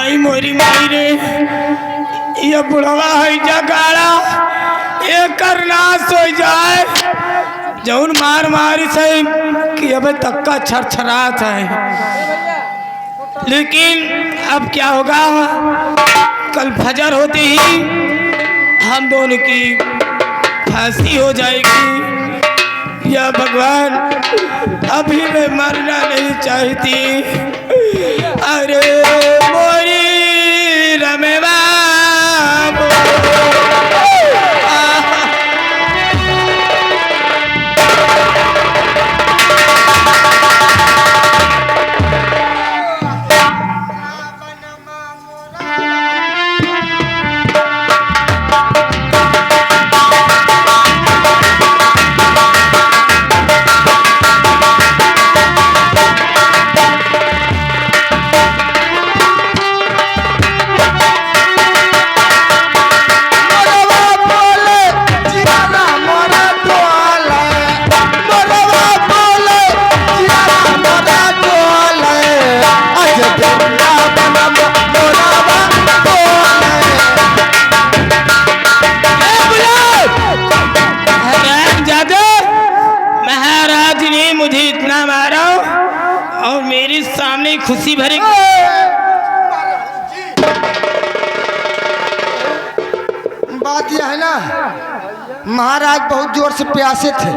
माई मोरी माई रे, ये बुढ़वा है जगाड़ा ये करनाश हो जाए जौन मार मारी से कि अब तक्का छरछरात है। लेकिन अब क्या होगा, कल फजर होते ही हम दोनों की फांसी हो जाएगी। या भगवान अभी मैं मरना नहीं चाहती। अरे मोरी रमे बाबू खुशी भरी बात यह है ना, महाराज बहुत जोर से प्यासे थे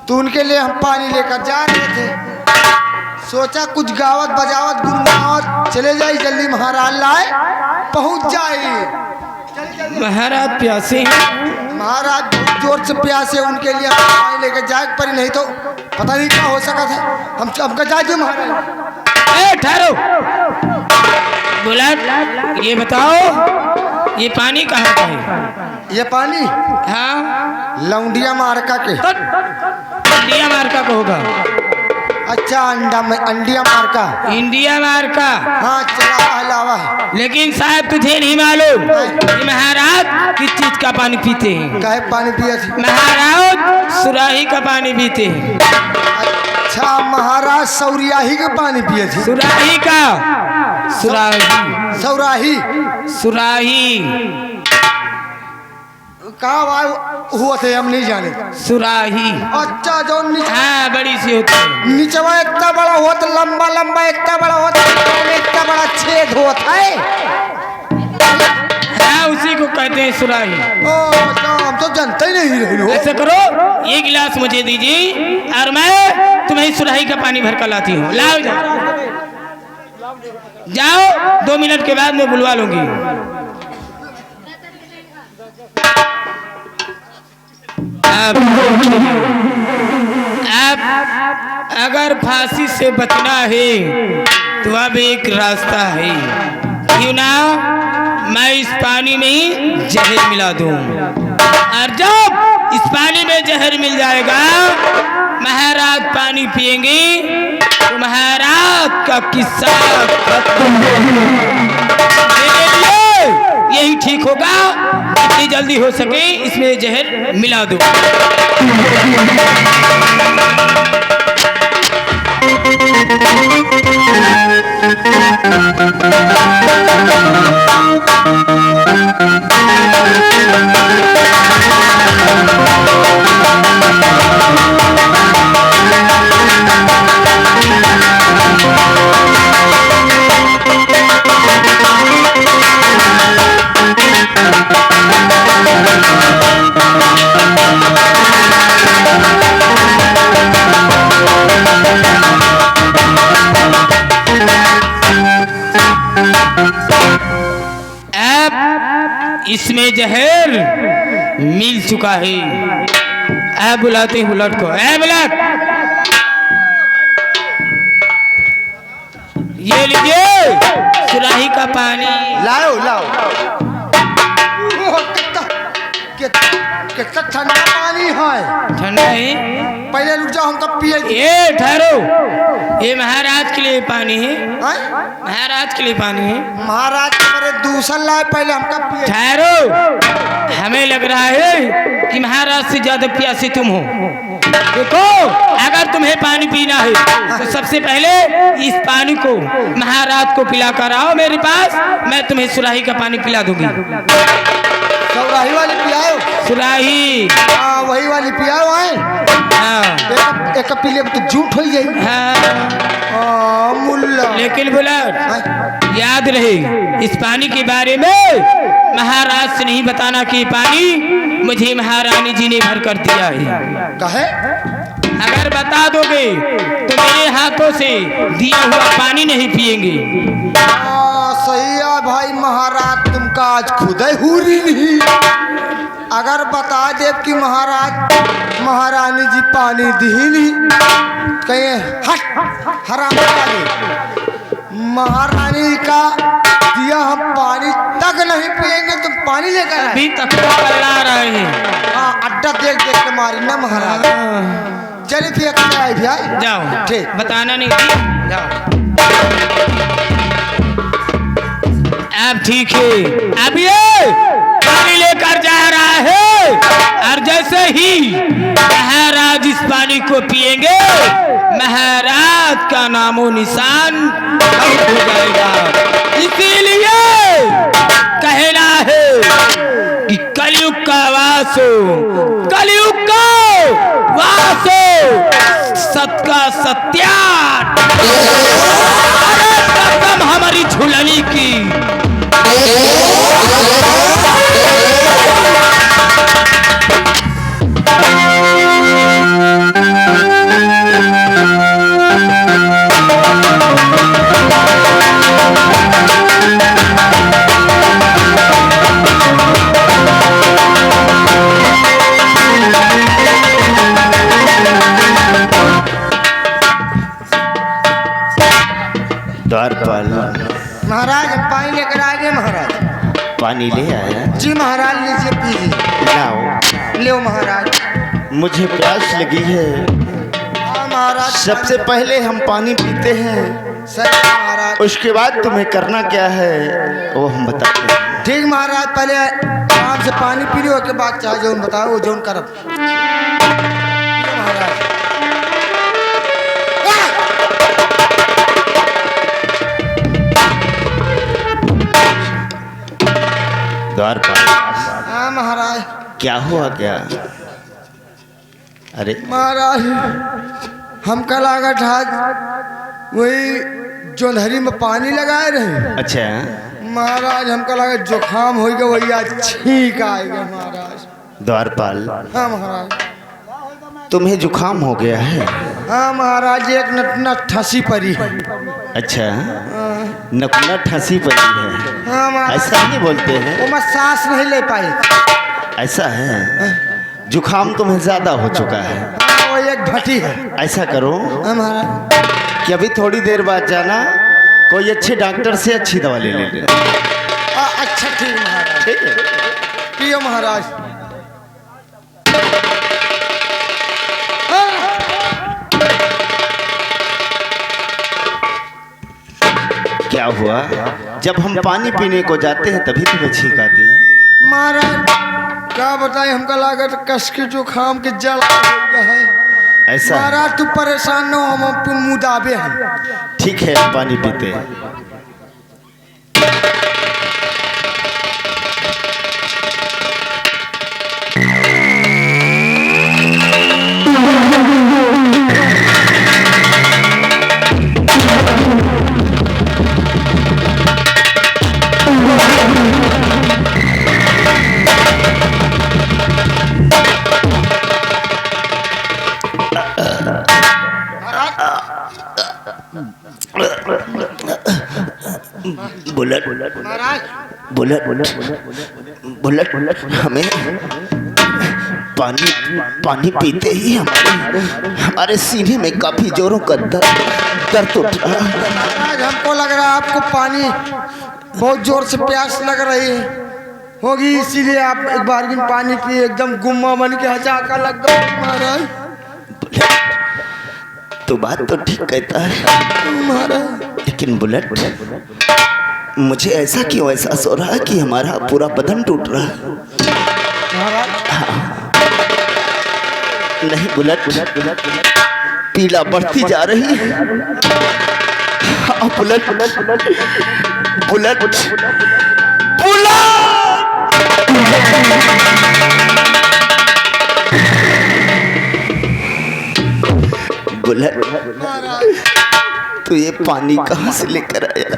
तो उनके लिए हम पानी लेकर जा रहे थे। सोचा कुछ गावत बजावत गुनगुनावत चले जाए, जल्दी महाराज लाए पहुंच जाए। महाराज प्यासे हैं, महाराज बहुत जोर से प्यासे, उनके लिए हम पानी लेकर जाए पर नहीं तो पता नहीं क्या हो सका था। हम हमका जाए महाराज। ठहरो बुलेट, ये बताओ ये पानी कहाँ का है? ये पानी हाँ लौंडिया मार्का के। इंडिया मार्का को होगा। अच्छा अंडिया मार्का, इंडिया मार्का। हाँ चला हलावा। लेकिन साहब तुझे नहीं मालूम कि महाराज किस चीज का पानी पीते हैं? काहे पानी पिया थी? महाराज सुराही का पानी पीते हैं। अच्छा महाराज सौरियाही का पानी पिए थे? सुराही का, सुराही सौराही सुराही कहाँ हुआ थे हम नहीं जाने। सुराही अच्छा जो हाँ बड़ी सी होती है। नीचवा इतना बड़ा हुआ तो लंबा लंबा इतना बड़ा हुआ तो इतना बड़ा छेद होता है। हाँ उसी को कहते हैं सुराही। हम तो जानते ही नहीं रहे। ऐसा करो ये गिलास मुझे दीजिए और मैं तुम्हें सुराही का पानी भर कर लाती हूँ। लाओ जाओ 2 मिनट के बाद मैं बुलवा लूंगी। अब अगर फांसी से बचना है तो अब एक रास्ता है, क्यों ना मैं इस पानी में जहर मिला दूं, और जब इस पानी में जहर मिल जाएगा महाराज पानी पिएंगे तो महाराज का किस्सा यही ठीक होगा। जितनी जल्दी हो सके इसमें जहर मिला दो। इसमें जहर मिल चुका है। ऐ बुलाते हैं बुलट को। ऐ बुलट, ये लीजिए सुराही का पानी। लाओ लाओ। कितना ठंडा पानी है। ठंडा है? पहले रुक जाओ, हम तब पिए। ये ठहरो, ये महाराज के लिए पानी है। महाराज के लिए पानी है। महाराज मेरे दूसरा लाए, पहले हम तब पिए। ठहरो, हमें लग रहा है कि महाराज से ज्यादा प्यासे तुम हो। देखो, अगर तुम्हें पानी पीना है तो सबसे पहले इस पानी को महाराज को पिला कर आओ मेरे पास। मैं तुम्हें सुराही का पानी पिला दूंगी। सौराही वाली पियाओ। सुराही, हाँ वही वाली पियाओ आए। हाँ एक पी ले तो झूठ हो जाए। हाँ। मुल्ला लेकिन बुलेट याद रहे, इस पानी के बारे में महाराज से नहीं बताना कि पानी मुझे महारानी जी ने भर कर दिया है। कहे अगर बता दोगे तो मेरे हाथों से दिया हुआ पानी नहीं पिएंगे। सही है भाई महाराज, तुमका आज खुद ही हुरी नहीं। अगर बता दे कि महाराज महारानी जी पानी दी नहीं, कहे हट हराम महारानी का दिया हम पानी तक नहीं पिएंगे, तुम पानी लेकर अभी तक ला रहे हैं। हाँ अड्डा देख देख के मारी ना महाराज। चलिए फिर आई भैया जाओ, ठीक बताना नहीं, जाओ। अब ठीक है, अब ये पानी लेकर जा रहा है और जैसे ही महाराज इस पानी को पिएंगे महाराज का नामो निशान हो जाएगा। इसीलिए कहना है कि कलयुग का वासो, कलयुग का वासो, सत का सत्यान, अरे कसम हमारी झुलनी की। द्वारपाल महाराज हम पानी लेकर आ गए महाराज। पानी ले आया? जी महाराज लीजिए पीजिए। लाओ। ले महाराज, मुझे प्यास लगी है। हाँ महाराज। सबसे पहले हम पानी पीते हैं, सर महाराज। उसके बाद तुम्हें करना क्या है वो हम बताते हैं। ठीक महाराज, पहले आराम से पानी पी लो, के बाद चाहे जो बताओ वो जो करब। महाराज द्वारपाल। हाँ महाराज। क्या हुआ क्या? अरे महाराज हम कल आगत आज वही जोंधरी में पानी लगाए रहे। अच्छा, महाराज हम कल आगत जुकाम हो गया, वही आज छींक आएगा महाराज। द्वारपाल हाँ महाराज। तुम्हें जुकाम हो गया है? हाँ महाराज, एक नटना ठसी परी है। अच्छा, नकुला ठसी पड़ी है? हाँ महाराज। ऐसा नहीं बोलते हैं? वो मैं सांस नहीं ले पाई। ऐसा है, जुकाम तुम्हें ज्यादा हो चुका है। वो एक घटी है। ऐसा करो हाँ महाराज। कि अभी थोड़ी देर बाद जाना, कोई अच्छे डॉक्टर से अच्छी दवा ले लेना। अच्छा ठीक महाराज। ठीक है, पियो महाराज। क्या हुआ? जब हम पानी पीने को जाते हैं तभी तुम्हें छींक आती है? महाराज क्या बताए, हमका लागत कस के जुकाम के जड़ हो गया है। ऐसा है? महाराज तू परेशान न हो, हम आपको मुँह दाबे हैं। ठीक है, हम पानी पीते हैं। बुलेट महाराज बुलेट बुलेट हमें पानी पीते ही हमारे सीने में काफी जोरों का दर्द उठ रहा है। महाराज हमको लग रहा है आपको पानी बहुत जोर से प्यास लग रही होगी, इसीलिए आप एक बार भी पानी पिए, एकदम गुम्मा बन के हचाका लग गया महाराज। तो बात तो ठीक कहता है महाराज, लेकिन बुलेट मुझे ऐसा क्यों एहसास हो रहा है कि हमारा पूरा बदन टूट रहा है? महाराज नहीं बुलेट, पीड़ा बढ़ती जा रही है। हाँ बुलेट, बुलेट, बुलेट, बुलेट, तू ये पानी कहाँ से लेकर आया?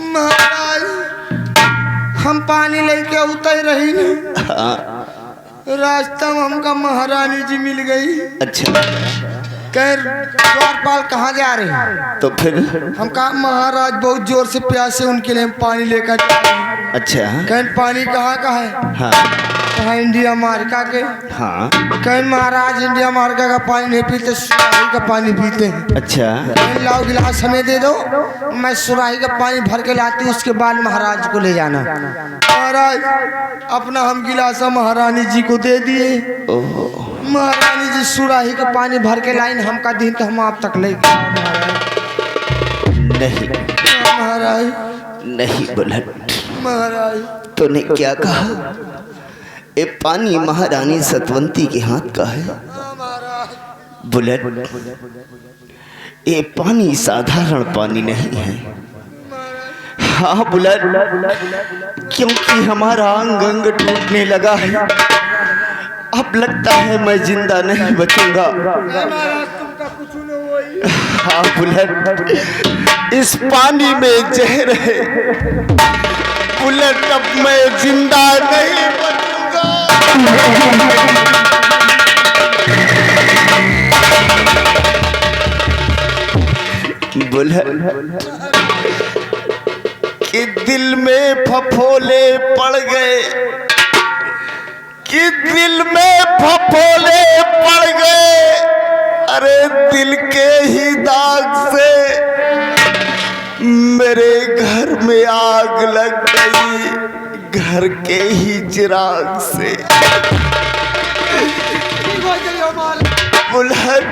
महाराज हम पानी लेके उतर रही ना, हाँ रास्ता में हमका महारानी जी मिल गई। अच्छा, कह द्वारपाल कहाँ जा रहे हैं? तो फिर हम कहा महाराज बहुत जोर से प्यासे, उनके लिए हम पानी लेकर जा रहे हैं। अच्छा, कह पानी कहाँ का है? हाँ कहा इंडिया अमेरिका के। हाँ, कह महाराज इंडिया अमेरिका का पानी नहीं पीते, सुराही का पानी पीते हैं। अच्छा, कह लाओ गिलास हमें दे दो, मैं सुराही का पानी भर के लाती हूँ, उसके बाद महाराज को ले जाना। महाराज अपना हम गिलासा महारानी जी को दे दिए। महारानी जी सुराही का पानी भर के लाइन हमका दिन तो हम आप तक ले नहीं महाराज। नहीं बुलेट, महाराज तूने क्या कहा? ये पानी महारानी सतवंती के हाथ का है। बुलेट, ये पानी साधारण पानी नहीं है। हाँ बुलेट, क्योंकि हमारा अंग अंग टूटने लगा है। अब लगता है मैं जिंदा नहीं बचूंगा। हाँ बुलेट, इस पानी में जहर है। बुलेट, अब मैं जिंदा नहीं बचूंगा। बुलेट, कि दिल में फफोले पड़ गए, कि दिल में फफोले पड़ गए। अरे दिल के ही दाग से मेरे घर में आग लग गई, घर के ही चिराग से। बुलेट,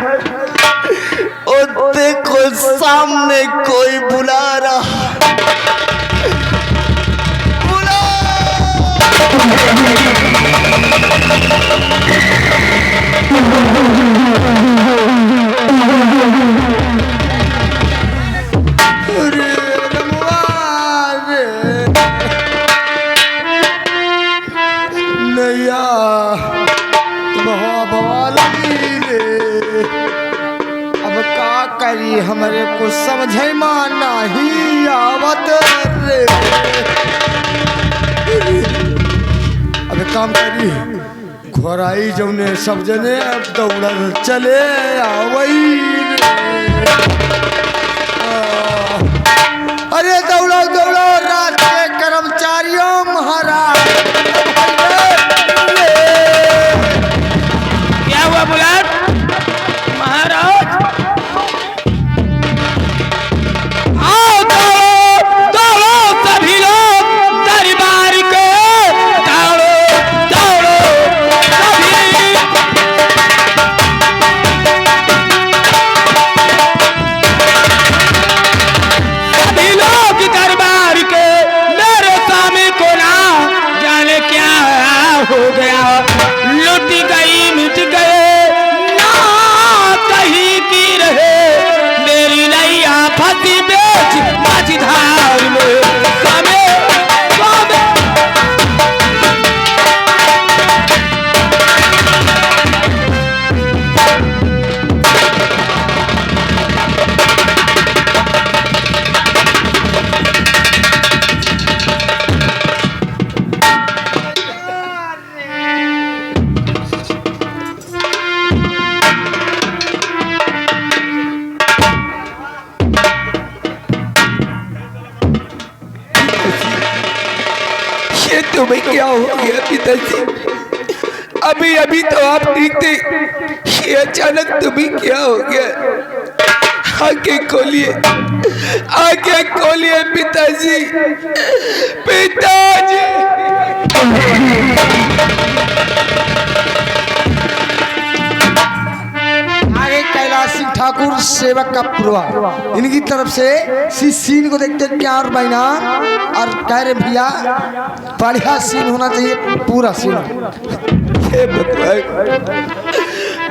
ओ देखो सामने कोई बुला रहा। नैया अब का करी, हमारे को समझे माना ही आवत रे। अब काम करी, घोराई जौने सब जने अब दौड़ चले आवई रे। अरे दौड़ो दौड़ो रात के कर्मचारियों महाराज। क्या हुआ बुलेट? महाराज आओ, दौड़ो दौड़ो सभी लोग दरबार के, दौड़ो दौड़ो सभी। सभी लोग दरबार के, मेरे स्वामी को ना जाने क्या हो गया। लुट गई मिट गए ना कहीं की रहे, मेरी नैया फंसी बेच मझधार में। स्वामी, स्वामी। ये तुम्हें क्या हो गया पिताजी? अभी अभी तो आप ठीक थे, ये अचानक तुम्हें क्या हो गया? आंखें खोलिए, आंखें खोलिए पिताजी, पिताजी। आगे कैलाश सिंह ठाकुर सेवक का पुरवा, इनकी तरफ से सीन को देखते क्या और बहना और कह रहे भैया बढ़िया सीन होना चाहिए, पूरा सीन। हे भगवान,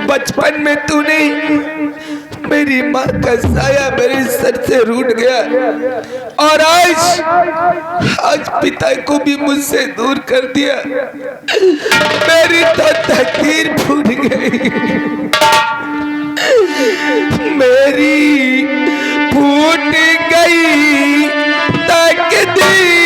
बचपन में तूने मेरी माँ का साया मेरे सर से रूठ गया और आज पिता को भी मुझसे दूर कर दिया। मेरी तो तकदीर फूट गई, मेरी फूट गई तकदीर।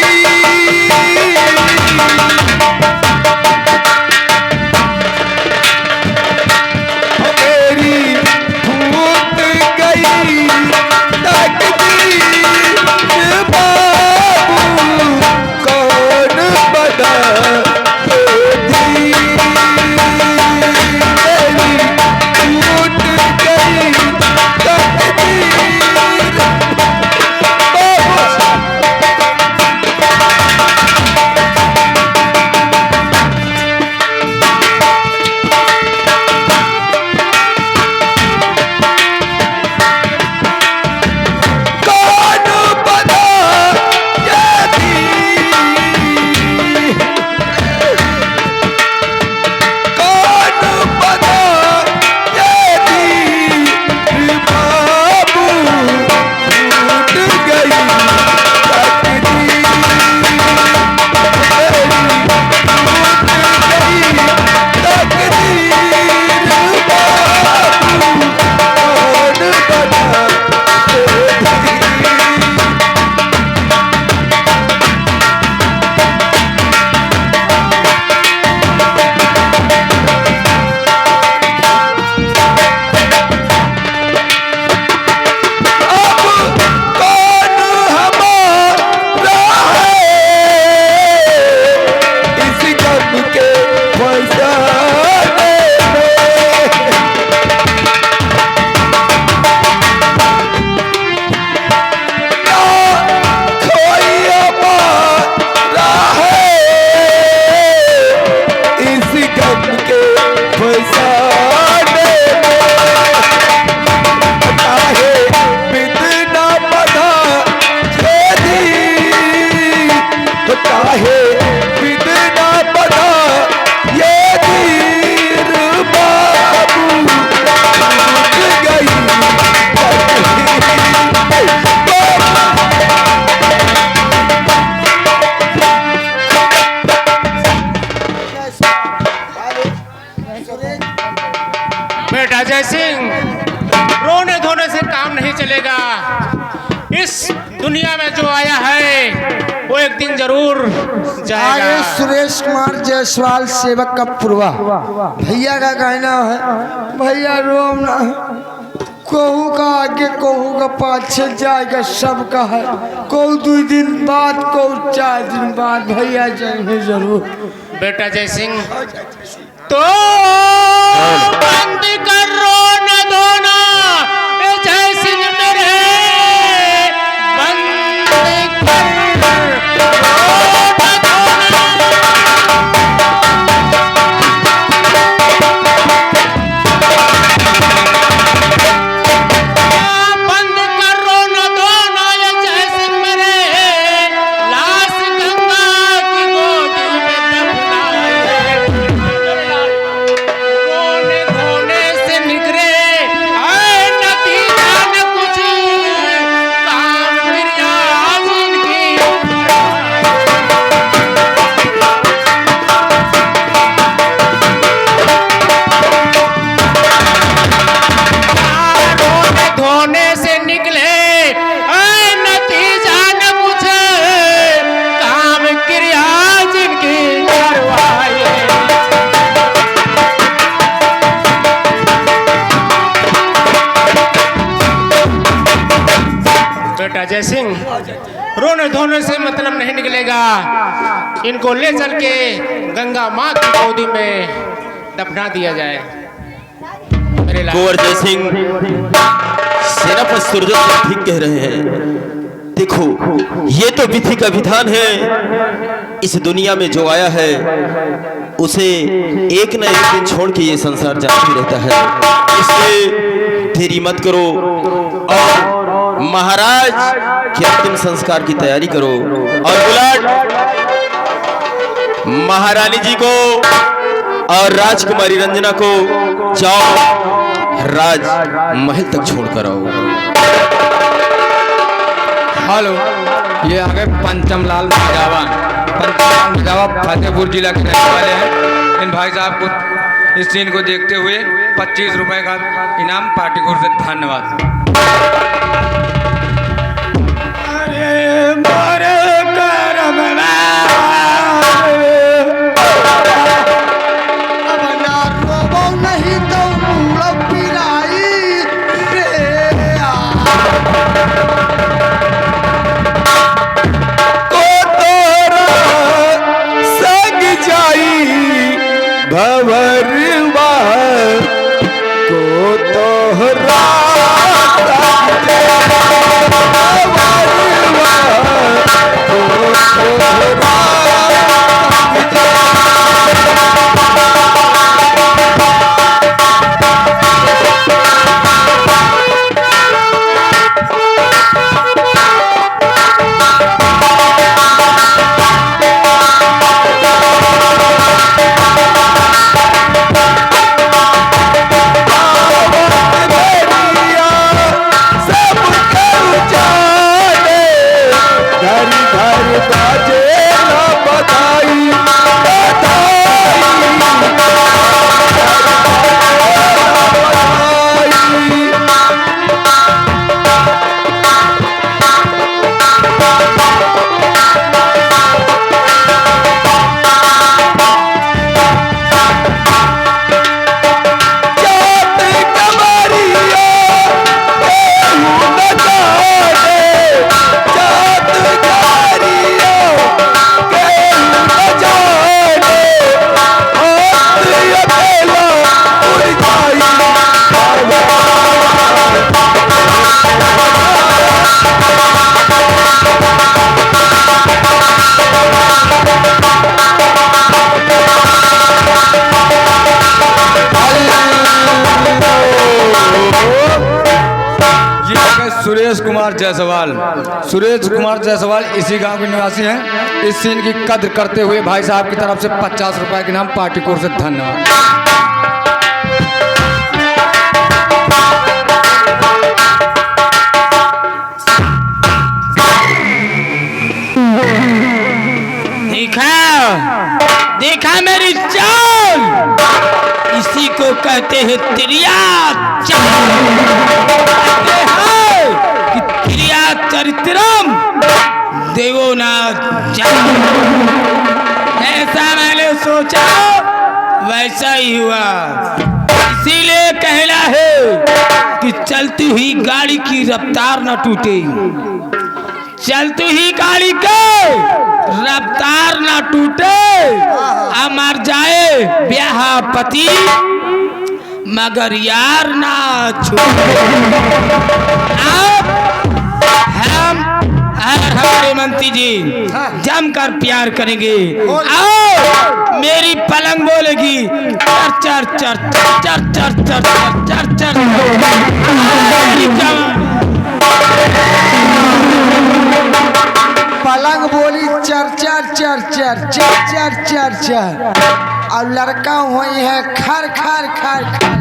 बेटा जय सिंह, रोने धोने से काम नहीं चलेगा। इस दुनिया में जो आया है वो एक दिन जरूर जाएगा। आगे सुरेश कुमार जायसवाल सेवक का पुरवा, भैया का कहना है भैया रोम ना, कहू का आगे कहू का पाछे जाएगा, सबका है। कहू 2 दिन बाद कहू 4 दिन बाद, भैया जाएंगे जरूर। बेटा जय सिंह, तो बंद कर रोना धोना, जय सिंह मेरे बंद कर रोना धोना। बंद कर रोना धोना, जय सिंह मेरे लाश गंगा की गोदी में दफनाए। रोने धोने से निकले आए नतीजा न कुछ, काम क्रिया जिनकी। रोने धोने से निकले आए नतीजा न कुछ, काम क्रिया जिनकी करवाए। बेटा जय सिंह, रोने धोने से मतलब नहीं निकलेगा। इनको ले चल के गंगा माँ की गोदी में दफना दिया जाए। मेरे लाल कुंवर जय सिंह सेनापति सूरजत ठीक कह रहे हैं। देखो, ये तो विधि का विधान है। इस दुनिया में जो आया है उसे एक न एक दिन छोड़ के ये संसार जाता ही रहता है। इसलिए देरी मत करो और महाराज के अंतिम संस्कार की तैयारी करो। और बुलाट महारानी जी को और राजकुमारी रंजना को जाओ राज महल तक छोड़कर आओ। हेलो, ये आ गए पंचमलाल मजावा। पंचमलाल मजावा फतेहपुर जिला के रहने वाले हैं। इन भाई साहब को इस सीन को देखते हुए 25 रुपए का इनाम पार्टी कोर से धन्यवाद। भवरवा को तोहरा सुरेश कुमार जायसवाल। सुरेश कुमार जायसवाल इसी गांव के निवासी हैं। इस सीन की कद्र करते हुए भाई साहब की तरफ से 50 रुपए के नाम पार्टी कोर से धन्यवाद। देखा देखा मेरी जान, इसी को कहते हैं त्रिया क्रिया चरित्रम देवो ना। ऐसा मैंने सोचा वैसा ही हुआ। इसीलिए कहना है कि चलती हुई गाड़ी की रफ्तार न टूटे, चलती हुई गाड़ी के रफ्तार न टूटे। मर जाए ब्याह पति मगर यार ना छूटे। हम हमारे मंत्री जी जमकर प्यार करेंगे। आओ मेरी पलंग बोलेगी चर चर चर चर चर चर चर चर। पलंग बोली चर चर चर चर चर चर चर चर और लड़का हुई है खर खर खर खर।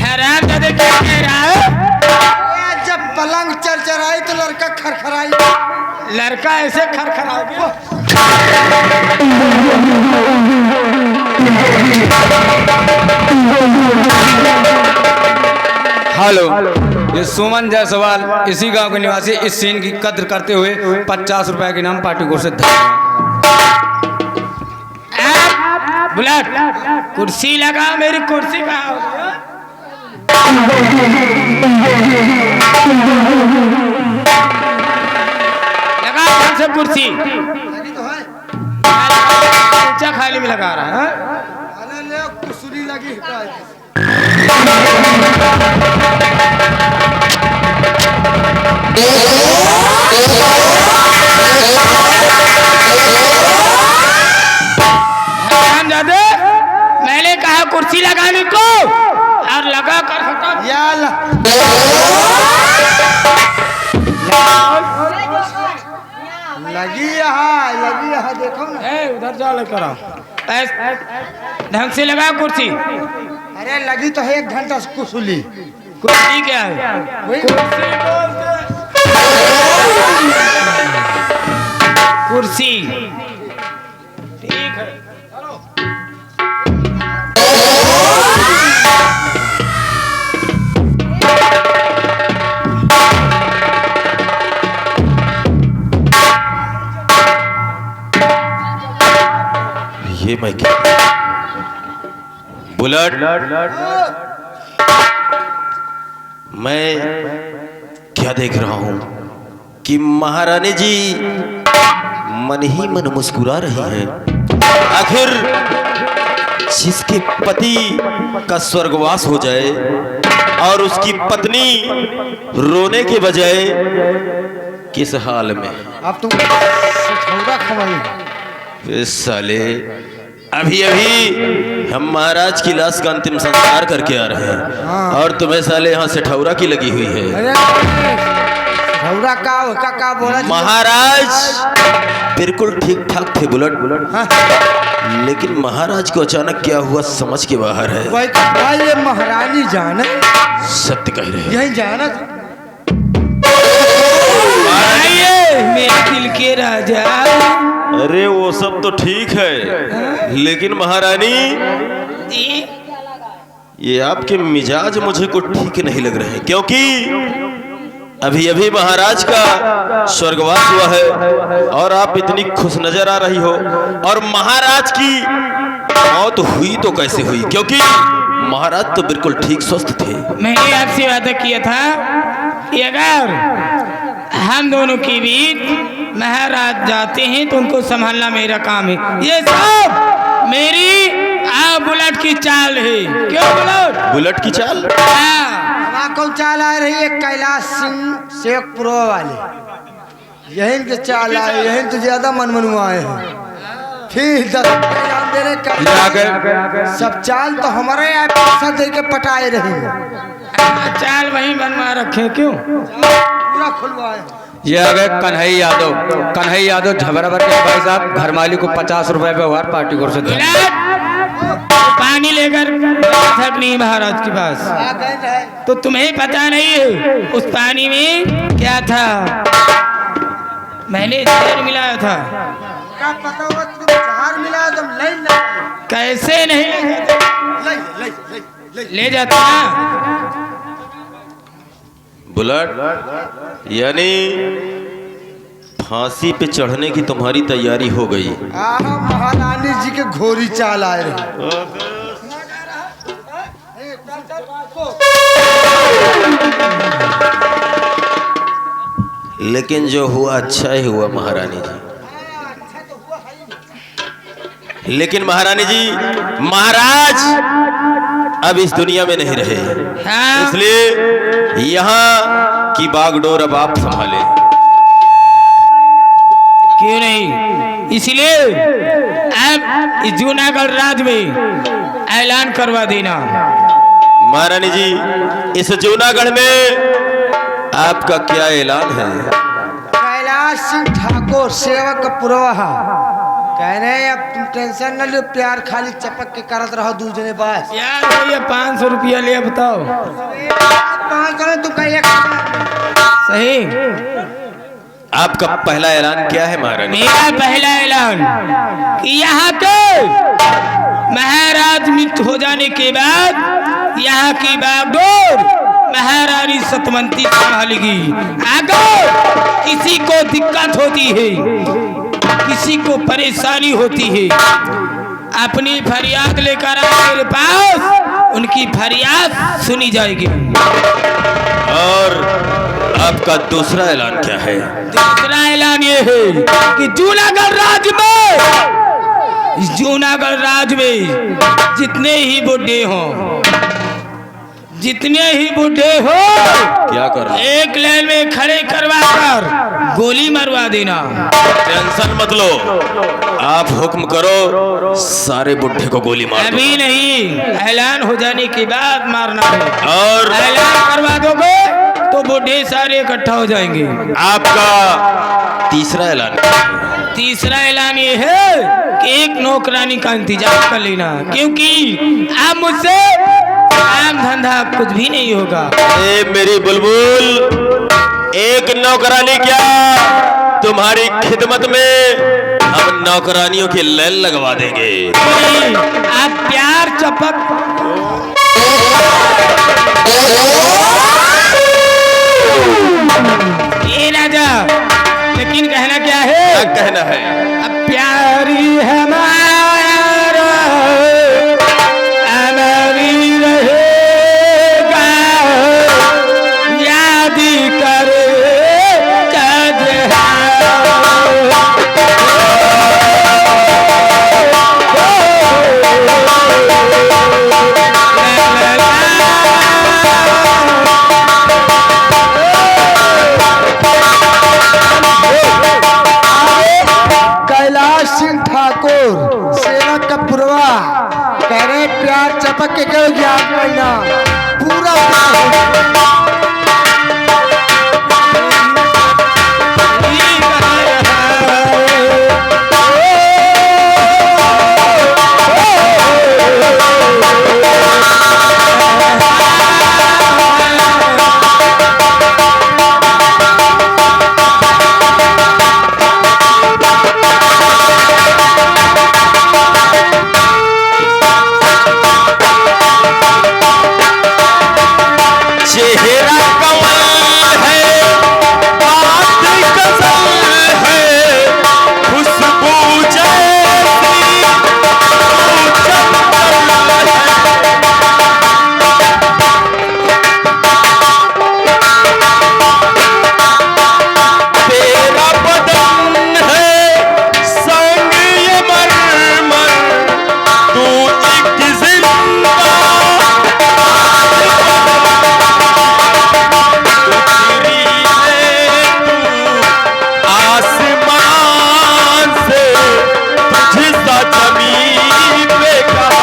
हैरान क्या कह रहा है? जब पलंग चरचराई तो लड़का खरखराई। लड़का ऐसे खरखराओगे? हेलो, ये सुमन जायसवाल इसी गांव के निवासी इस सीन की कद्र करते हुए 50 रुपए के नाम पार्टी कोर से धन्यवाद। बुलेट कुर्सी लगा, मेरी कुर्सी कहाँ हो? लगा कौन सा कुर्सी? खाली में लगा रहा है। लगी जादे मैंने कहा कुर्सी लगाने को और लगा कर हटा। या लगी यहाँ देखो ना। उधर जा लेकर आओ। ढंग से लगा कुर्सी। अरे लगी तो है 1 घंटा कुसुली। कुर्सी क्या है? वही कुर्सी ठीक है। ये मैं क्या बुलेट, मैं क्या देख रहा हूं कि महारानी जी मन ही मन मुस्कुरा रही हैं। आखिर जिसके पति का स्वर्गवास हो जाए और उसकी पत्नी रोने के बजाय किस हाल में। अब तुम सठौरा खवाई। इस साले अभी अभी हम महाराज की लाश का अंतिम संस्कार करके आ रहे हैं और तुम्हें साले यहाँ से ठौरा की लगी हुई है। अरे सठौरा का बोला? महाराज बिल्कुल ठीक ठाक थे बुलेट, लेकिन महाराज को अचानक क्या हुआ समझ के बाहर है। भाई ये महारानी जाने सत्य कह रहे हैं। यही जाना मेरे दिल के राजा। अरे वो सब तो ठीक है, लेकिन महारानी ये आपके मिजाज मुझे को ठीक नहीं लग रहे हैं, क्योंकि अभी अभी महाराज का स्वर्गवास हुआ है और आप इतनी खुश नजर आ रही हो, और महाराज की मौत हुई तो कैसे हुई, क्योंकि महाराज तो बिल्कुल ठीक स्वस्थ थे। मैंने आपसे वादा किया था कि अगर हम दोनों के बीच महाराज जाते हैं तो उनको संभालना मेरा काम है। ये सब मेरी बुलेट की चाल है। क्यों बुलेट? बुलेट की चाल? को चाल आ रही है कैलाश सिंह शेखपुर वाले, यही के चाल आए, यही तो ज्यादा मनमनुआए हैं। फिर 10 इनाम देने का सब चाल तो हमारे यहाँ पैसा दे के पटाए रहे हैं। चाल वहीं बनवा रखे। क्यों? पूरा खुलवाए। ये आ गए कन्हैया यादव झबराबर के भाई साहब। घर मालिक को 50 रुपए व्यवहार पार्टी को से पानी लेकर थक नहीं महाराज के पास, तो तुम्हें पता नहीं है उस पानी में क्या था? मैंने जहर मिलाया था। क्या पता हुआ तुम जहर मिलाया? तुम कैसे नहीं ले जाता ना बुलेट, यानी फांसी पे चढ़ने की तुम्हारी तैयारी हो गई। महारानी जी के घोरी चाल आए रहे। लेकिन जो हुआ अच्छा ही हुआ महारानी जी। लेकिन महारानी जी, महाराज अब इस दुनिया में नहीं रहे, इसलिए यहाँ की बागडोर अब आप संभाले। क्यों नहीं? इसलिए अब इस जूनागढ़ राज्य में ऐलान करवा देना। महारानी जी, इस जूनागढ़ में आपका क्या ऐलान है? कैलाश सिंह ठाकुर सेवक पुरवाहा कह रहे हैं अब तुम टेंशन न लो, प्यार खाली चपक के करत रहो दूसरे पास। यार भैया 500 रुपया ले बताओ। 500 तुम कहीं सही। आपका पहला ऐलान क्या है महारानी? मेरा पहला ऐलान कि यहाँ के महाराज मृत्यु हो जाने के बाद यहाँ की बागडोर महारानी सतवंती संभालेगी। अगर किसी को दिक्कत होती है, किसी को परेशानी होती है, अपनी फरियाद लेकर आए मेरे पास, उनकी फरियाद सुनी जाएगी। और आपका दूसरा ऐलान क्या है? दूसरा ऐलान ये है कि जूनागढ़ राज्य में इस जूनागढ़ राज में जितने ही बुढ़े हों, जितने ही बुढ़े हो, क्या कर रहे हो? एक लाइन में खड़े करवा कर गोली मरवा देना। टेंशन मत लो, आप हुक्म करो, सारे बुढ़े को गोली मार दो। अभी नहीं, ऐलान हो जाने के बाद मारना है। और ऐलान करवा दोगे तो बुढ़े सारे इकट्ठा हो जाएंगे। आपका तीसरा ऐलान। तीसरा ऐलान ये है कि एक नौकरानी का इंतजाम कर लेना, क्योंकि अब मुझसे काम धंधा कुछ भी नहीं होगा। ए मेरी बुलबुल, एक नौकरानी क्या, तुम्हारी खिदमत में हम नौकरानियों की लाइन लगवा देंगे। आप प्यार चपक ये राजा, लेकिन कहना क्या है? क्या कहना है? अब प्यारी हमारा अमरी रहेगा, याद करे कैलाश सिंह ठाकुर सेवक का पुरवा कह रहे प्यार चपक के करो याद महीना पूरा चेहरा कमल है, बात गजल है, खुशबू जैसी चंचल है। तेरा बदन है संग ये मरमर, तू एक जिंदा आसमान से तुझसा जमीन पे कहा।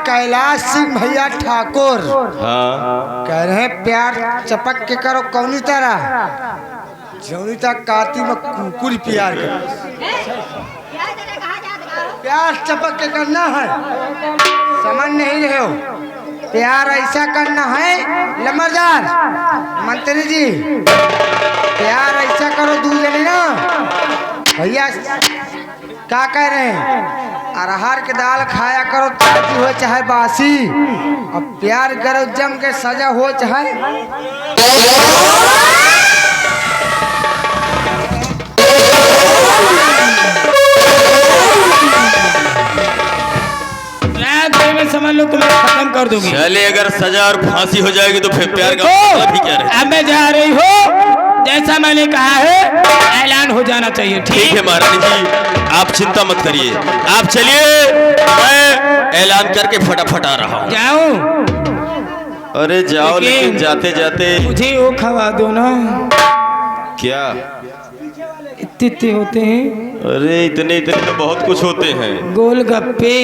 कैलाश सिंह भैया ठाकुर हाँ, कह रहे हैं प्यार चपक के करो कौनी तरह जौनी तक काती में कुकुर प्यार कर प्यार चपक के करना है, समझ नहीं रहे हो? प्यार ऐसा करना है लमरदार मंत्री जी, प्यार ऐसा करो दूल्हे ना भैया क्या कह रहे हैं, अरहर के दाल खाया करो ताकि हो चाहे बासी, और प्यार करो जम के सजा हो चाहे। रात में समझ लो तुम्हें खत्म कर दूंगी। चलिए, अगर सजा और फांसी हो जाएगी तो फिर प्यार का मतलब ही क्या रहे? अब मैं जा रही हूँ, जैसा मैंने कहा है ऐलान हो जाना चाहिए। ठीक है महारानी जी, आप चिंता मत करिए, आप चलिए, मैं ऐलान करके फटाफट आ रहा हूँ। जाऊं? अरे जाओ, लेकिन जाते जाते मुझे वो खवा दो ना। क्या? इतने होते हैं? अरे इतने इतने तो बहुत कुछ होते हैं। गोलगप्पे।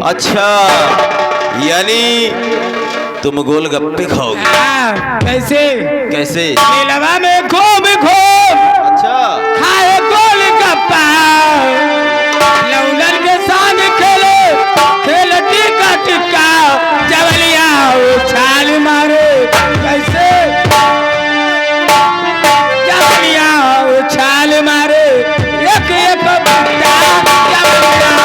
अच्छा, यानी तुम गोलगप्पे खाओगे? हाँ, कैसे? कैसे? मेलवा में घूम घूम अच्छा, खाए गोलगप्पा, लौलन के संग खेले खेल टिक्का टिक्का, जवलिया उछाल मारे कैसे, जवलिया उछाल मारे एक एक बट्टा, जवलिया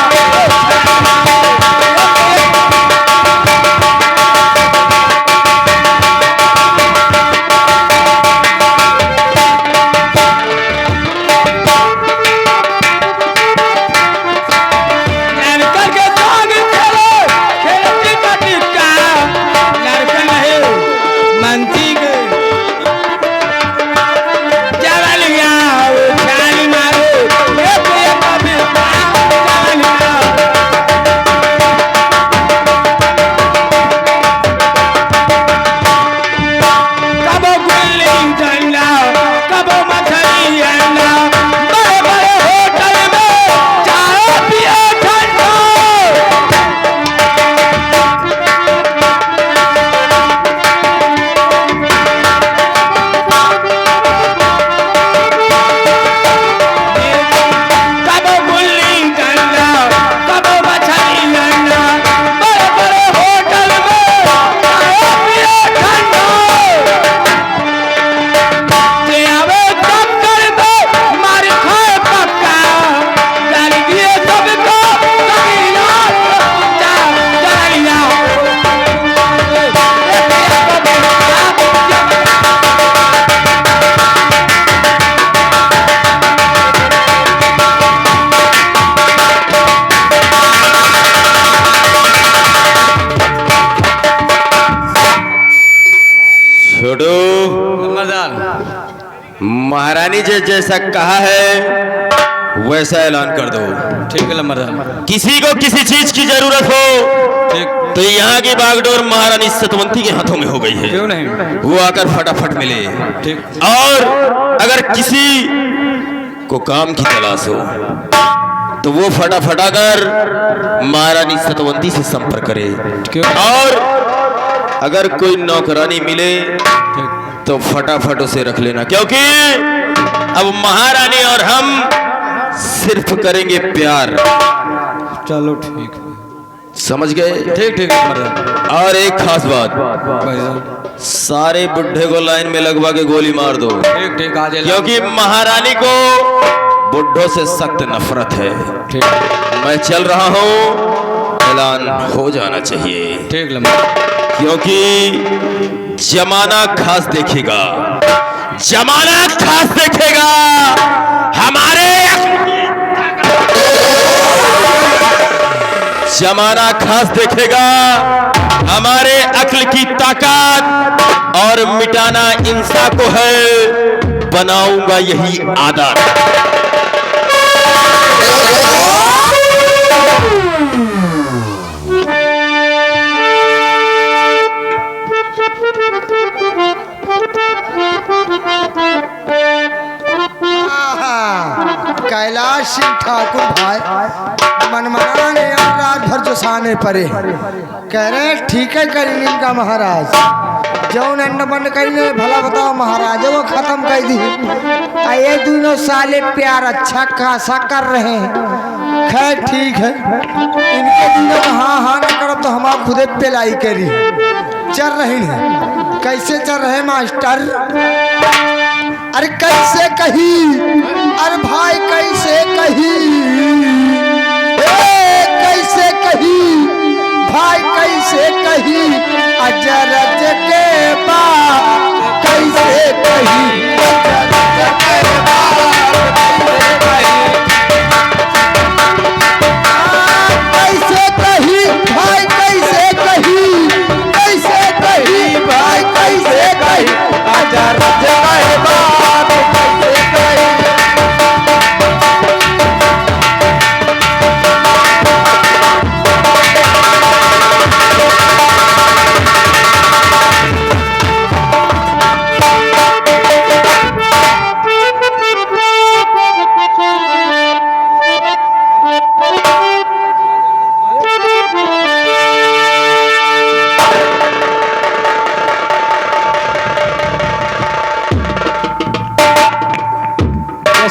महारानी जी जैसा कहा है वैसा ऐलान कर दो। ठीक है लम्बरदार। किसी को किसी चीज की जरूरत हो तो यहाँ की बागडोर महारानी सतवंती के हाथों में हो गई है। क्यों नहीं? वो आकर फटाफट मिले। ठीक। और अगर किसी को काम की तलाश हो तो वो फटाफट आकर महारानी सतवंती से संपर्क करे। और अगर कोई नौकरानी मिले तो फटाफट उसे रख लेना, क्योंकि अब महारानी और हम सिर्फ करेंगे प्यार। चलो ठीक है। समझ गए? ठीक ठीक। और एक खास बात, सारे बुढ़े को लाइन में लगवा के गोली मार दो। ठीक ठीक। आज क्योंकि महारानी को बुढ़ों से सख्त नफरत है। ठीक। मैं चल रहा हूँ, ऐलान हो जाना चाहिए। ठीक लम्बा। क्योंकि जमाना खास देखेगा, जमाना खास देखेगा हमारे, जमाना खास देखेगा हमारे अक्ल की ताकत, और मिटाना इंसान को है, बनाऊंगा यही आदत। कैलाश सिंह ठाकुर भाई मनमाना ने और रात भर जो साने परे कह रहे ठीक है करेंगे इनका महाराज जौन अंड बंड करेंगे भला बताओ महाराज वो खत्म कर दी। ये दोनों साले प्यार अच्छा खासा कर रहे हैं। खैर ठीक है, इनके दोनों हाँ हाँ न करो तो हमारा खुदे पिलाई करी चल रही है। कैसे चल रहे मास्टर? अरे कैसे कही, अरे भाई कैसे कही, कैसे कही भाई कैसे कही, अजरज के बाद कैसे कही, अजरज के बाद कैसे कही भाई कैसे कही, कैसे कही भाई कैसे कही, अजरज के बाद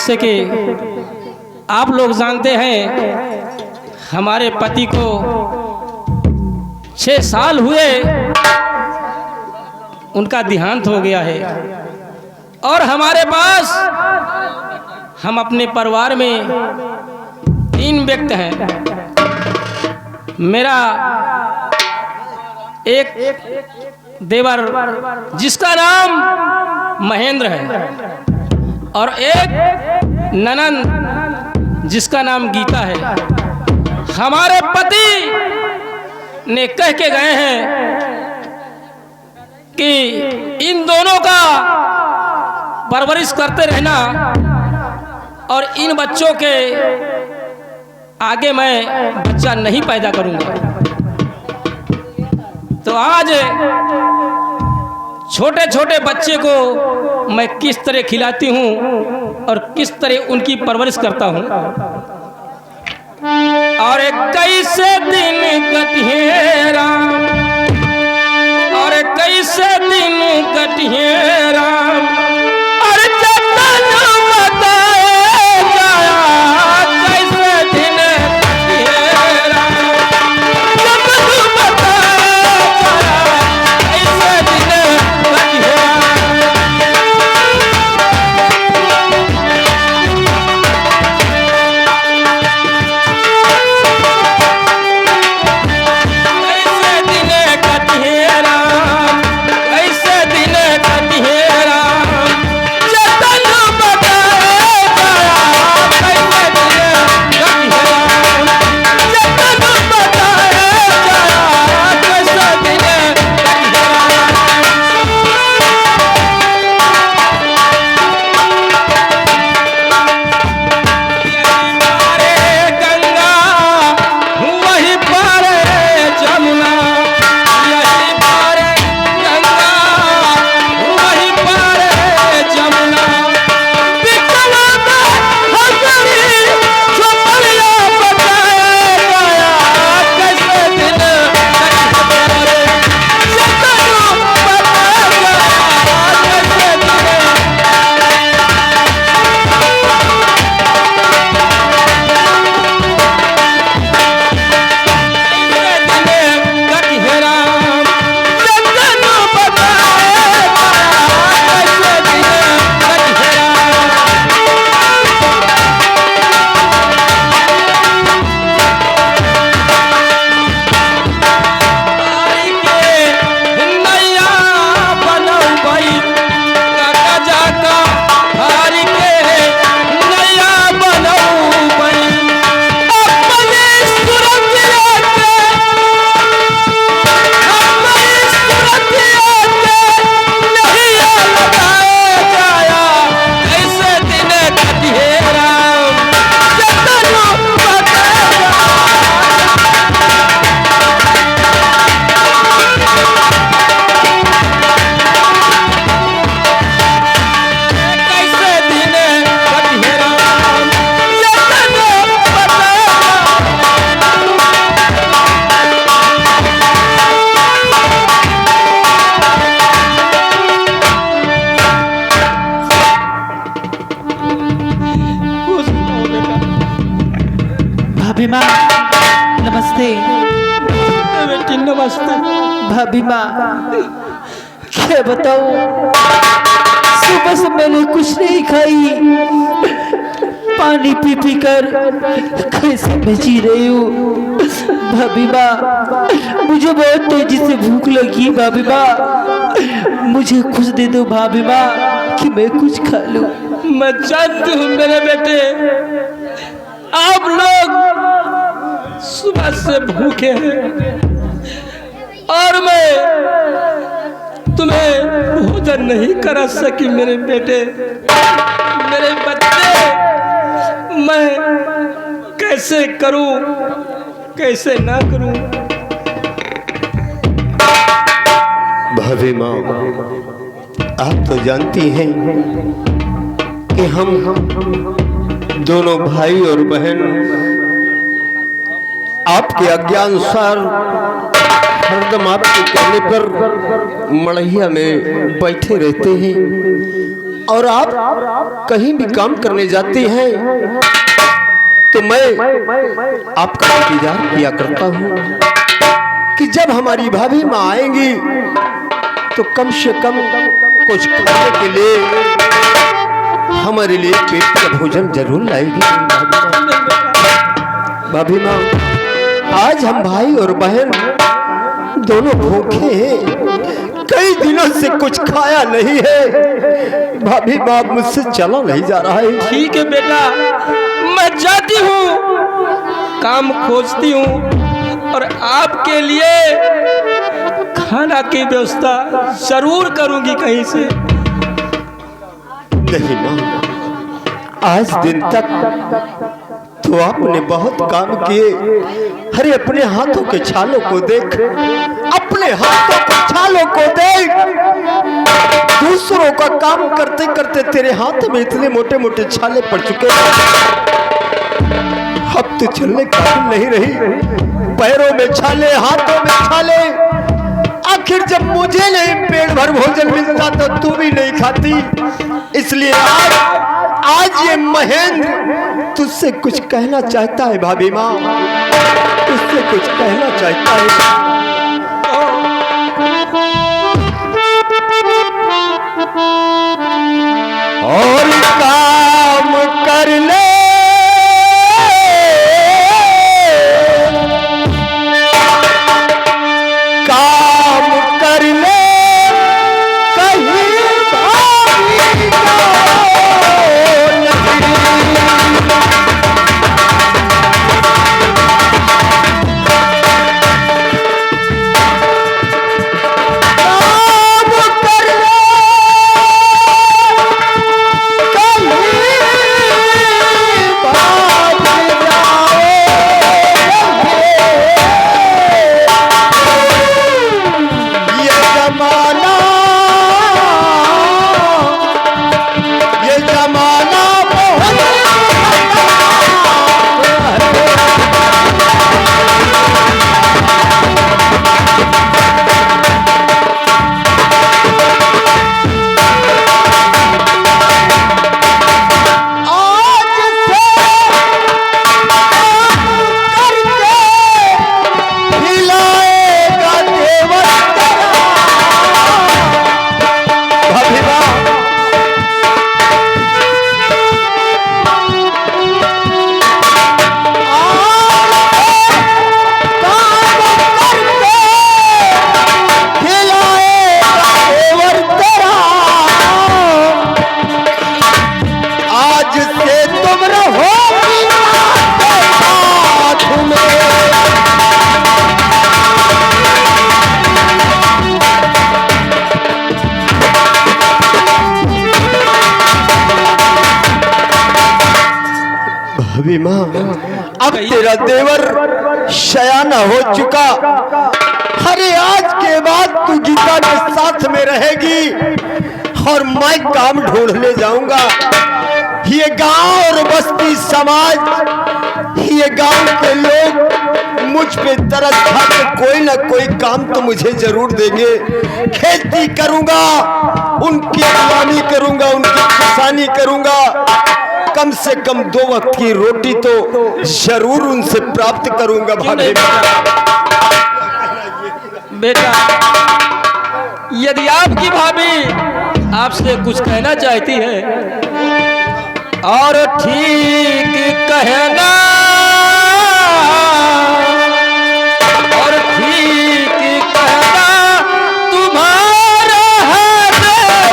जैसे कि आप लोग जानते हैं हमारे पति को 6 साल हुए उनका देहांत हो गया है और हमारे पास हम अपने परिवार में 3 व्यक्ति हैं। मेरा एक देवर जिसका नाम महेंद्र है और एक ननंद जिसका नाम गीता है। हमारे पति ने कह के गए हैं कि इन दोनों का परवरिश करते रहना और इन बच्चों के आगे मैं बच्चा नहीं पैदा करूंगा। तो आज छोटे छोटे बच्चे को मैं किस तरह खिलाती हूँ और किस तरह उनकी परवरिश करता हूँ। और कैसे दिन कटिए राम, और कैसे दिन कटिए राम, और जतन बताए जाया कैसे दिन कटिए राम, जतन बताए जाया कैसे दिन कटिए भाभी माँ नमस्ते। बेटी नमस्ते। भाभी माँ क्या बताऊँ, सुबह से मैंने कुछ नहीं खाई, पानी पी पी कर कैसे मैं जी रही हूँ। भाभी माँ मुझे बहुत तेजी से भूख लगी। भाभी माँ मुझे कुछ दे दो भाभी माँ कि मैं कुछ खा लूँ। मैं जानती हूँ मेरे बेटे, आप लोग सुबह से भूखे हैं और मैं तुम्हें भोजन नहीं करा सकी मेरे बेटे। मेरे बच्चे मैं कैसे करूं कैसे ना करूं। भाभी माँ आप तो जानती हैं कि हम दोनों भाई और बहन आपके आज्ञानुसार हरदम आपके कहने पर मड़ैया में बैठे रहते हैं और आप कहीं भी काम करने जाती हैं तो मैं आपका इंतजार किया करता हूँ कि जब हमारी भाभी माँ आएंगी तो कम से कम कुछ खाने के लिए हमारे लिए पेट का भोजन जरूर लाएगी। भाभी माँ, आज हम भाई और बहन दोनों भूखे हैं, कई दिनों से कुछ खाया नहीं है। भाभी माँ, मुझसे चला नहीं जा रहा है। ठीक है बेटा, मैं जाती हूँ, काम खोजती हूँ और आपके लिए खाना की व्यवस्था जरूर करूंगी कहीं से। नहीं माँ, आज दिन तक तो आपने बहुत काम किए। अरे अपने हाथों के छालों को देख, अपने हाथों के छालों को देख। दूसरों का काम करते करते तेरे हाथ में इतने मोटे मोटे छाले पड़ चुके हैं। अब तो चलने का नहीं रही, पैरों में छाले, हाथों में छाले। आखिर जब मुझे नहीं पेट भर भोजन मिलता तो तू भी नहीं खाती। इसलिए आज ये महेंद्र तुझसे कुछ कहना चाहता है। भाभी माँ, तुझसे कुछ कहना चाहता है। और काम कर ले, माँ, अब तेरा देवर शयाना हो चुका। अरे आज के बाद तू गीता के साथ में रहेगी और मैं काम ढूंढने जाऊंगा। ये गांव और बस्ती समाज, ये गांव के लोग मुझ पे तरस खा के कोई ना कोई काम तो मुझे जरूर देंगे। खेती करूंगा, उनकी अगवानी करूंगा, उनकी किसानी करूंगा। कम से कम 2 वक्त की रोटी तो जरूर उनसे प्राप्त करूंगा। भाभी बेटा, यदि आपकी भाभी आपसे कुछ कहना चाहती है और ठीक कहना, और ठीक कहना तुम्हारा है देवर।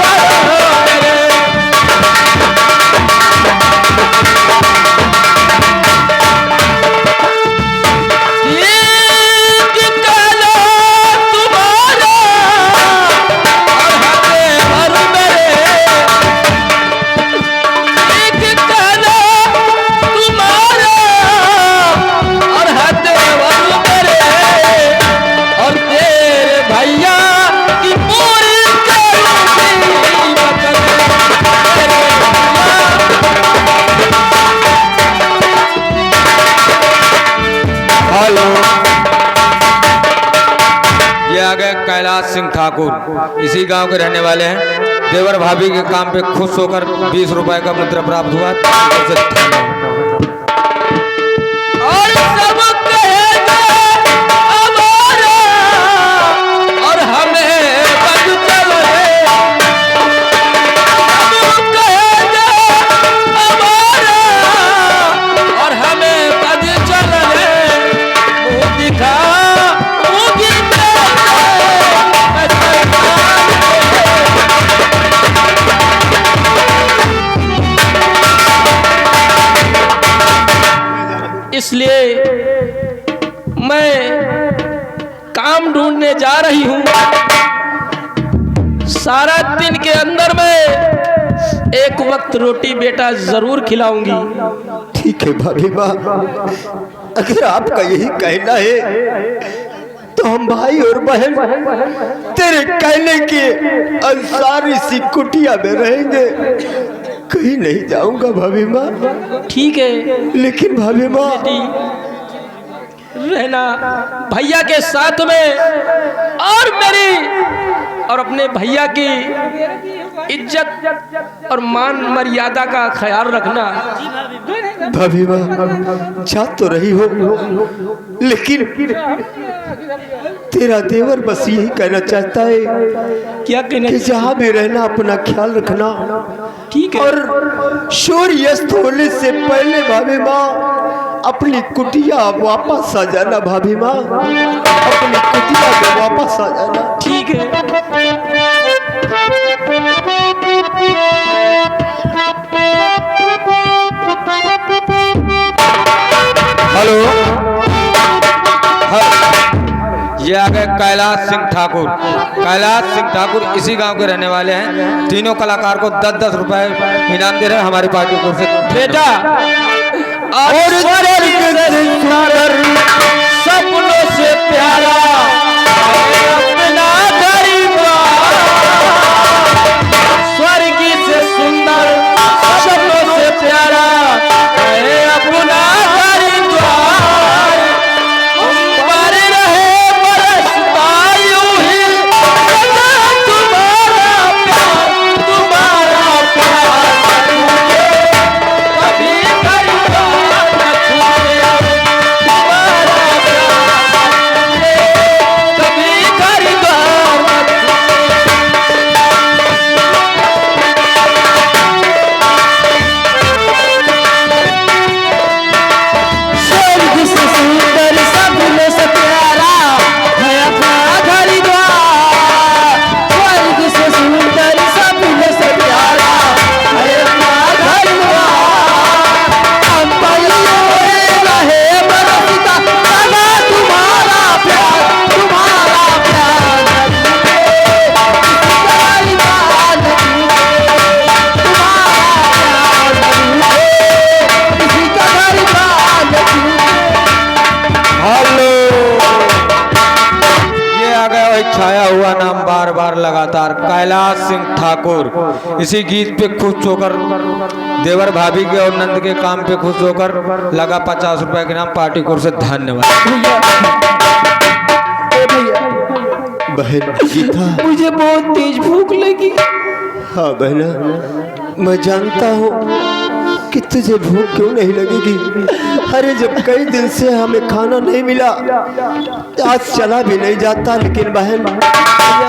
कैलाश सिंह ठाकुर इसी गांव के रहने वाले हैं। देवर भाभी के काम पे खुश होकर 20 रुपए का मुद्रा प्राप्त हुआ। और सब कहेंगे हमारा और हमें बद चल रे, सब कहेंगे हमारा और हमें बद चल रे, मुंह दिखा इसलिए मैं काम ढूंढने जा रही हूं। सारा दिन के अंदर मैं एक वक्त रोटी बेटा जरूर खिलाऊंगी। ठीक है भाभी माँ, अगर आपका यही कहना है तो हम भाई और बहन तेरे कहने के अनुसार इसी कुटिया में रहेंगे, कहीं नहीं जाऊंगा भाभी माँ। ठीक है, लेकिन भाभी माँ रहना भैया के साथ में और मेरी और अपने भैया की इज्जत और मान मर्यादा का ख्याल रखना। भाभी माँ जा तो रही हो, लेकिन तेरा देवर बस यही कहना चाहता है क्या कहना कि जहाँ भी रहना अपना ख्याल रखना। ठीक है, और सूर्यास्त होने से पहले भाभी माँ अपनी कुटिया वापस आ जाना। भाभी माँ अपनी कुटिया में वापस आ जाना। ठीक है। हेलो, ये आ गए कैलाश सिंह ठाकुर। कैलाश सिंह ठाकुर इसी गांव के रहने वाले हैं। तीनों कलाकार को 10-10 रुपए इनाम दे रहे हैं हमारी पार्टी को से। बेटा और सपनों से प्यारा अपना स्वर्ग से सुंदर सपनों से प्यारा अपना छाया हुआ नाम बार बार लगातार कैलाश सिंह ठाकुर। इसी गीत पे खुश होकर देवर भाभी के और नंद के काम पे खुश होकर लगा 50 रुपए के नाम पार्टी कोर से। धन्यवाद। बहन गीता, मुझे बहुत तेज भूख लगी। हाँ बहना, मैं जानता हूँ कि तुझे भूख क्यों नहीं लगेगी। अरे जब कई दिन से हमें खाना नहीं मिला, आज चला भी नहीं जाता। लेकिन बहन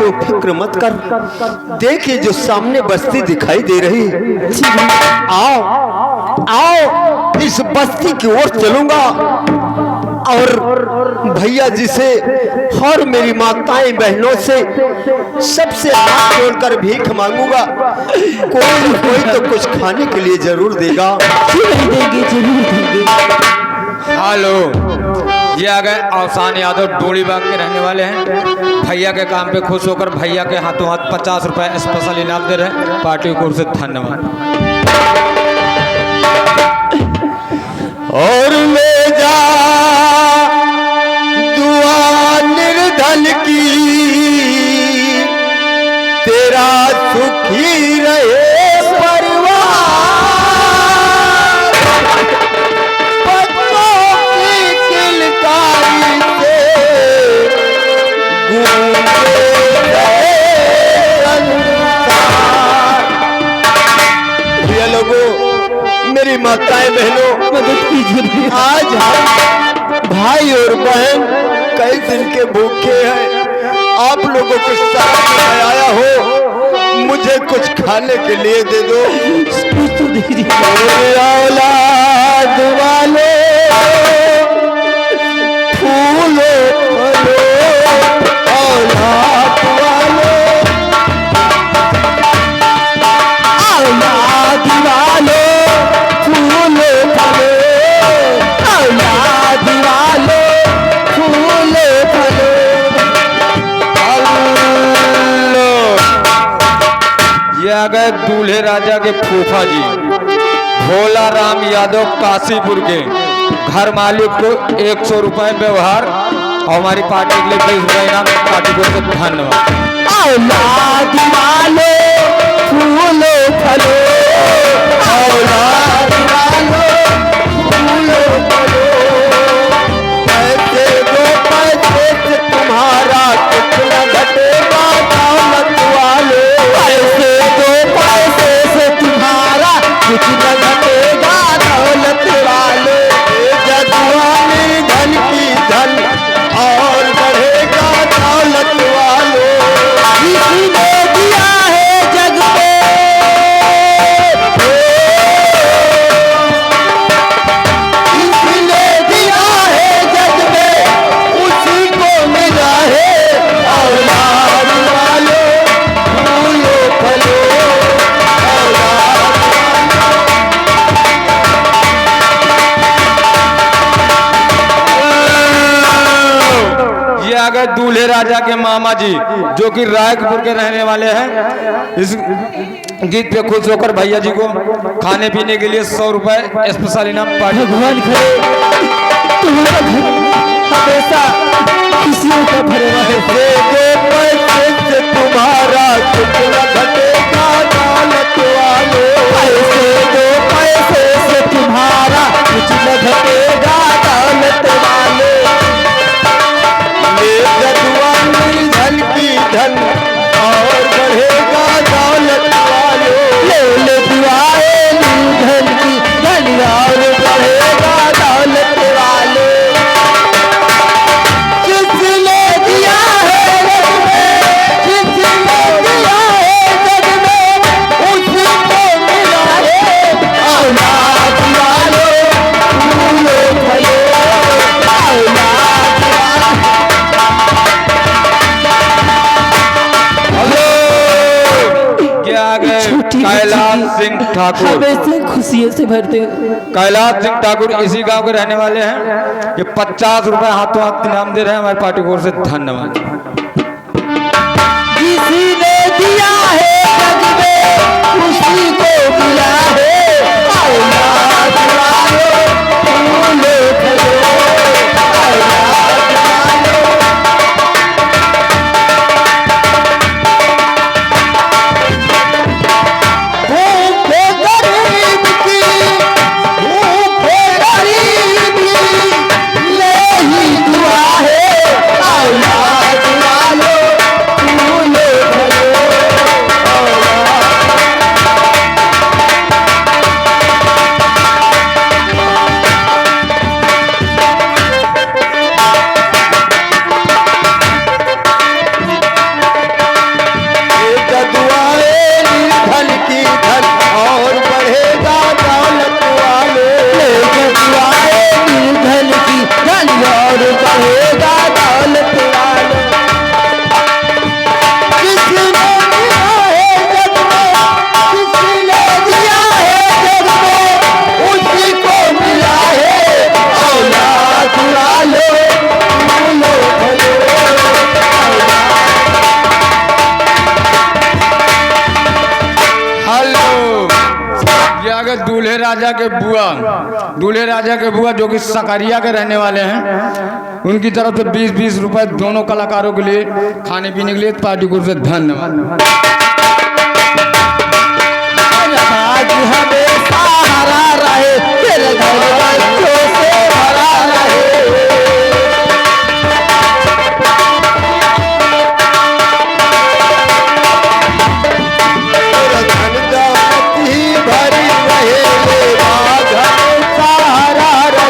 तो फिक्र मत कर, देखिए जो सामने बस्ती दिखाई दे रही है, आओ आओ इस बस्ती की ओर चलूंगा और भैया जी से और मेरी माताएं बहनों से सबसे हाथ जोड़कर भीख मांगूंगा। कोई तो कुछ खाने के लिए जरूर देगा। हेलो, ये आ गए अवसान यादव, डोली बाग के रहने वाले हैं। भैया के काम पे खुश होकर भैया के हाथों हाथ 50 रुपए स्पेशल इनाम दे रहे हैं पार्टी को से। धन्यवाद। और ले जा दुआ निर्धन की, तेरा सुखी रहे परिवार। बच्चों की किलकारी से गूंजे रहे संसार। आज हम भाई और बहन कई दिन के भूखे हैं, आप लोगों के साथ में आया हो, मुझे कुछ खाने के लिए दे दो। कुछ तो दीजिए। मेरे औलाद वाले फूलो फलो, औलाद वाले औलाद वालो फूलो फलो, औलाद वालो फूलो फलो। ये आ गए दूल्हे राजा के फूफा जी भोला राम यादव काशीपुर के। घर मालिक को 100 रुपए व्यवहार और हमारी पार्टी के लिए 20 रुपए इनाम। पार्टी को तो धन्यवाद। औलाद वालो फूलो फलो, औलाद वालो फूलो फलो। पैसे दो, पैसे से तुम्हारा कुछ न घटेगा दौलत वाले। पैसे दो, पैसे से तुम्हारा कुछ न घटेगा दौलत वाले। जगवानी धन की धन और बढ़ेगा दौलत वाले। किसी ने दिया है जग में, किसी ने दिया है जग में, उसी को मिला है औलाद वाले फूलो फलो, औलाद ये आ गए दूल्हे राजा के मामा जी जो कि रायपुर के रहने वाले हैं। इस गीत पे खुश होकर भैया जी को खाने पीने के लिए 100 रुपए स्पेशल इनाम पार्टी। भगवान करे तुम्हारा घर हमेशा खुशियों का भरा रहे। पैसे से तुम्हारा कुछ न घटेगा दौलत वाले। पैसे दो, पैसे से तुम्हारा कुछ न घटेगा दौलत वाले। ये जगवानी धन की धन और बढ़ेगा दौलत वाले। ले ले दुआएं धन की धन और बढ़ेगा दौलत वाले। किसने दिया है जग में, किसने दिया है जग में, उसी को मिला है औलाद वाले फूलो फलो, औलाद ये आ गए कैलाश सिंह ठाकुर। हमेशा खुशियों से भरते। कैलाश सिंह ठाकुर इसी गांव के रहने वाले हैं। ये 50 रुपए हाथों हाथ इनाम दे रहे हैं हमारी पार्टी की ओर से। धन्यवाद। किसी ने दिया है जग में, उसी को मिला है औलाद वालो फूलो फलो, औलाद वालो। भूखे गरीब की, भूखे गरीब की यही दुआ है औलाद वालो फूलो फलो, औलाद। ये जगवाए धन की धन और बढ़ेगा दौलत वाले। दुआए धन की धन और बढ़ेगा दौलत वाले। किसने दिया है जग में, किसने दिया है जग में, उसी को मिला है औलाद वाले फूलो फलो, हेलो। ये आ गए दूल्हे राजा के बुआ। दूल्हे राजा के बुआ जो कि सकरिया के रहने वाले हैं। उनकी तरफ से 20-20 रुपए दोनों कलाकारों के लिए खाने पीने के लिए पार्टी को से धन्यवाद। आज हमेशा हरा रहे, तेरे घर बच्चों से भरा रहे। धन दौलत ही भरी रहे, मेरा घर सहारा रहे।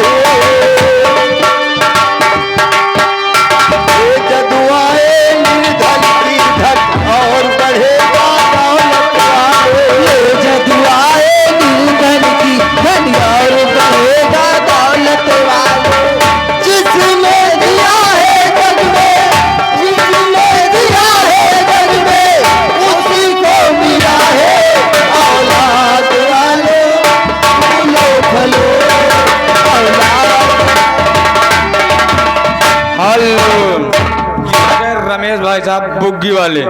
भाई साहब बुग्गी वाले,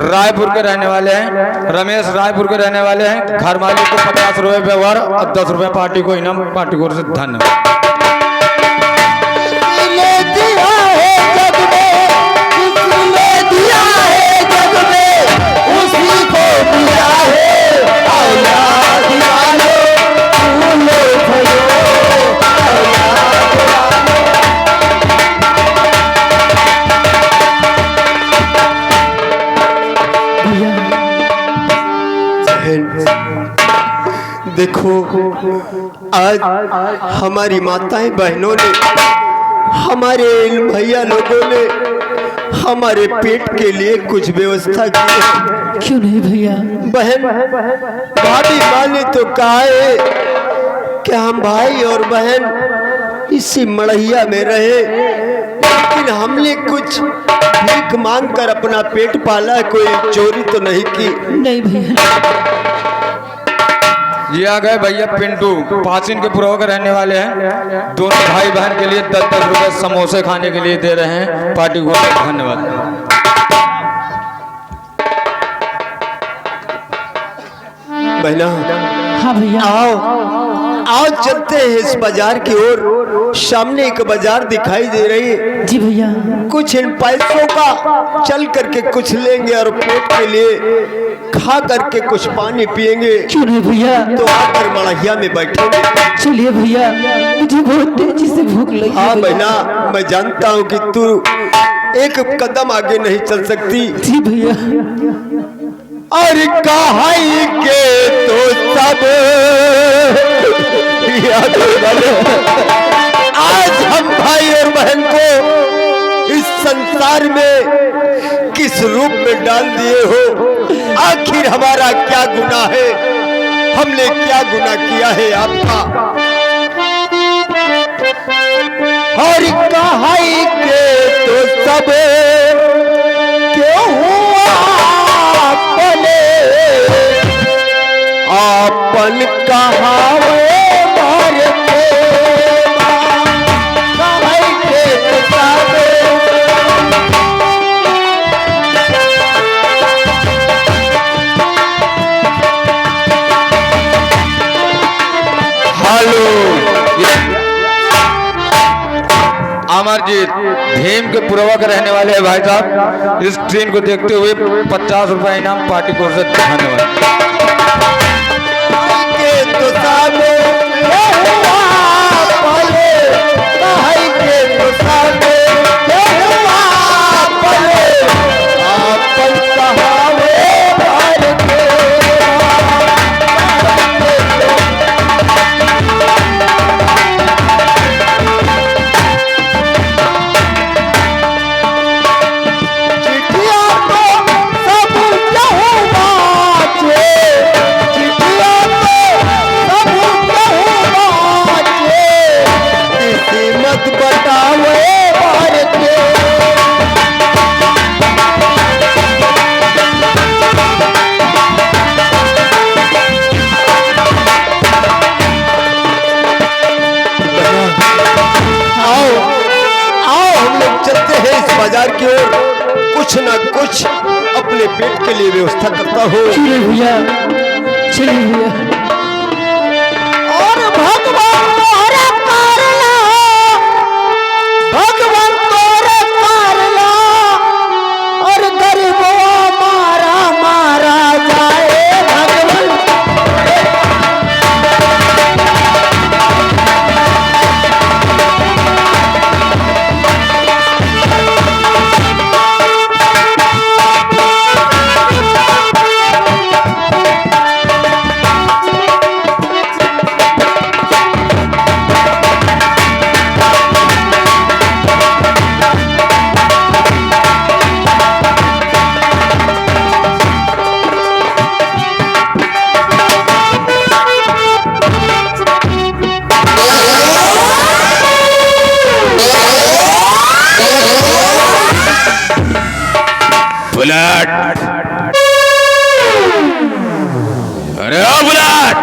रायपुर के रहने वाले हैं। रमेश रायपुर के रहने वाले हैं। घर मालिक को 50 रुपए व्यवहार और 10 रुपए पार्टी को इनाम। पार्टी को से धन्यवाद। देखो आज हमारी माताएं बहनों ने, हमारे भैया लोगों ने हमारे पेट के लिए कुछ व्यवस्था की है। क्यों नहीं भैया? बहन भाभी माँ ने तो कहा है कि हम भाई और बहन इसी मड़ैया में रहे, लेकिन हमने कुछ भीख मांग कर अपना पेट पाला, कोई चोरी तो नहीं की। नहीं भैया। ये आ गए भैया पिंटू, पासिन के पुरवा के रहने वाले हैं। दोनों भाई बहन के लिए 10-10 रुपए समोसे खाने के लिए दे रहे हैं। पार्टी को धन्यवाद। बहना हाँ भैया। आओ चलते हैं इस बाजार की ओर। सामने एक बाजार दिखाई दे रही है। जी भैया। कुछ इन पैसों का चल करके कुछ लेंगे और पेट के लिए खा करके कुछ पानी पिएंगे। क्यों नहीं भैया? तो आकर मड़ैया में बैठेंगे। चलिए भैया, मुझे बहुत तेजी से भूख लगी। हाँ बहना, मैं जानता हूँ कि तू एक कदम आगे नहीं चल सकती। जी भैया। और कहा के तो सब आज हम भाई और बहन को इस संसार में किस रूप में डाल दिए हो। आखिर हमारा क्या गुनाह है? हमने क्या गुनाह किया है आपका? और कहा के तो सब क्यों हुआ अपने आपन कहावे मारते कहाई के किताबे। हेलो अमरजीत भीम के पुरवा के रहने वाले हैं भाई साहब। इस ट्रेन को देखते हुए 50 रुपए इनाम। पार्टी को से धन्यवाद। बाजार की ओर कुछ ना कुछ अपने पेट के लिए व्यवस्था करता हो। चलिए भैया, चलिए भैया। और भगवान तोरे कारला, भगवान तोरे कारला, और गरीबों मारा मारा जाए भगवान। बुलाट, अरे ओ बुलाट,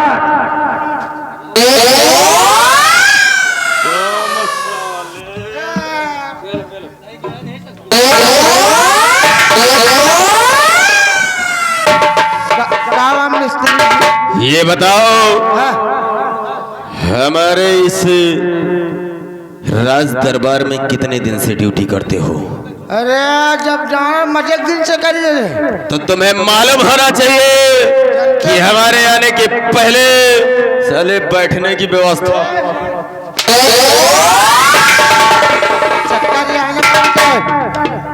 ये बताओ हाँ, हमारे इस राज दरबार में कितने दिन से ड्यूटी करते हो? अरे जब जाना मजे दिन से करिए। तो तुम्हें मालूम होना चाहिए कि हमारे आने के पहले साले बैठने की व्यवस्था। चक्कर ये आने पड़ता है।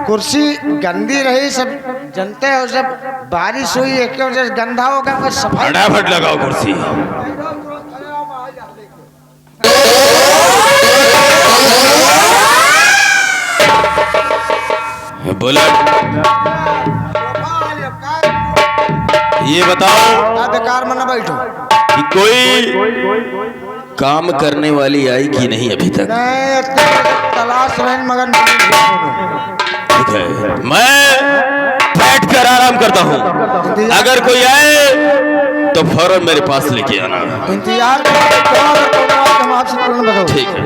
कुर्सी गंदी रही, सब जनते हो, सब बारिश हुई एक वजह से गंदा हो गया, बस सफाई। फटाफट लगाओ कुर्सी। बोला ये बताओ क्या बेकार मना बैठो। कि कोई काम करने वाली आई कि नहीं अभी तक? नहीं, इतने तलाश रहे मगर नहीं मिली। ठीक है, मैं बैठ कर आराम करता हूँ। अगर कोई आए तो फौरन मेरे पास लेके आना। इंतजार करो, हम आपसे तुरंत बताओ। ठीक है।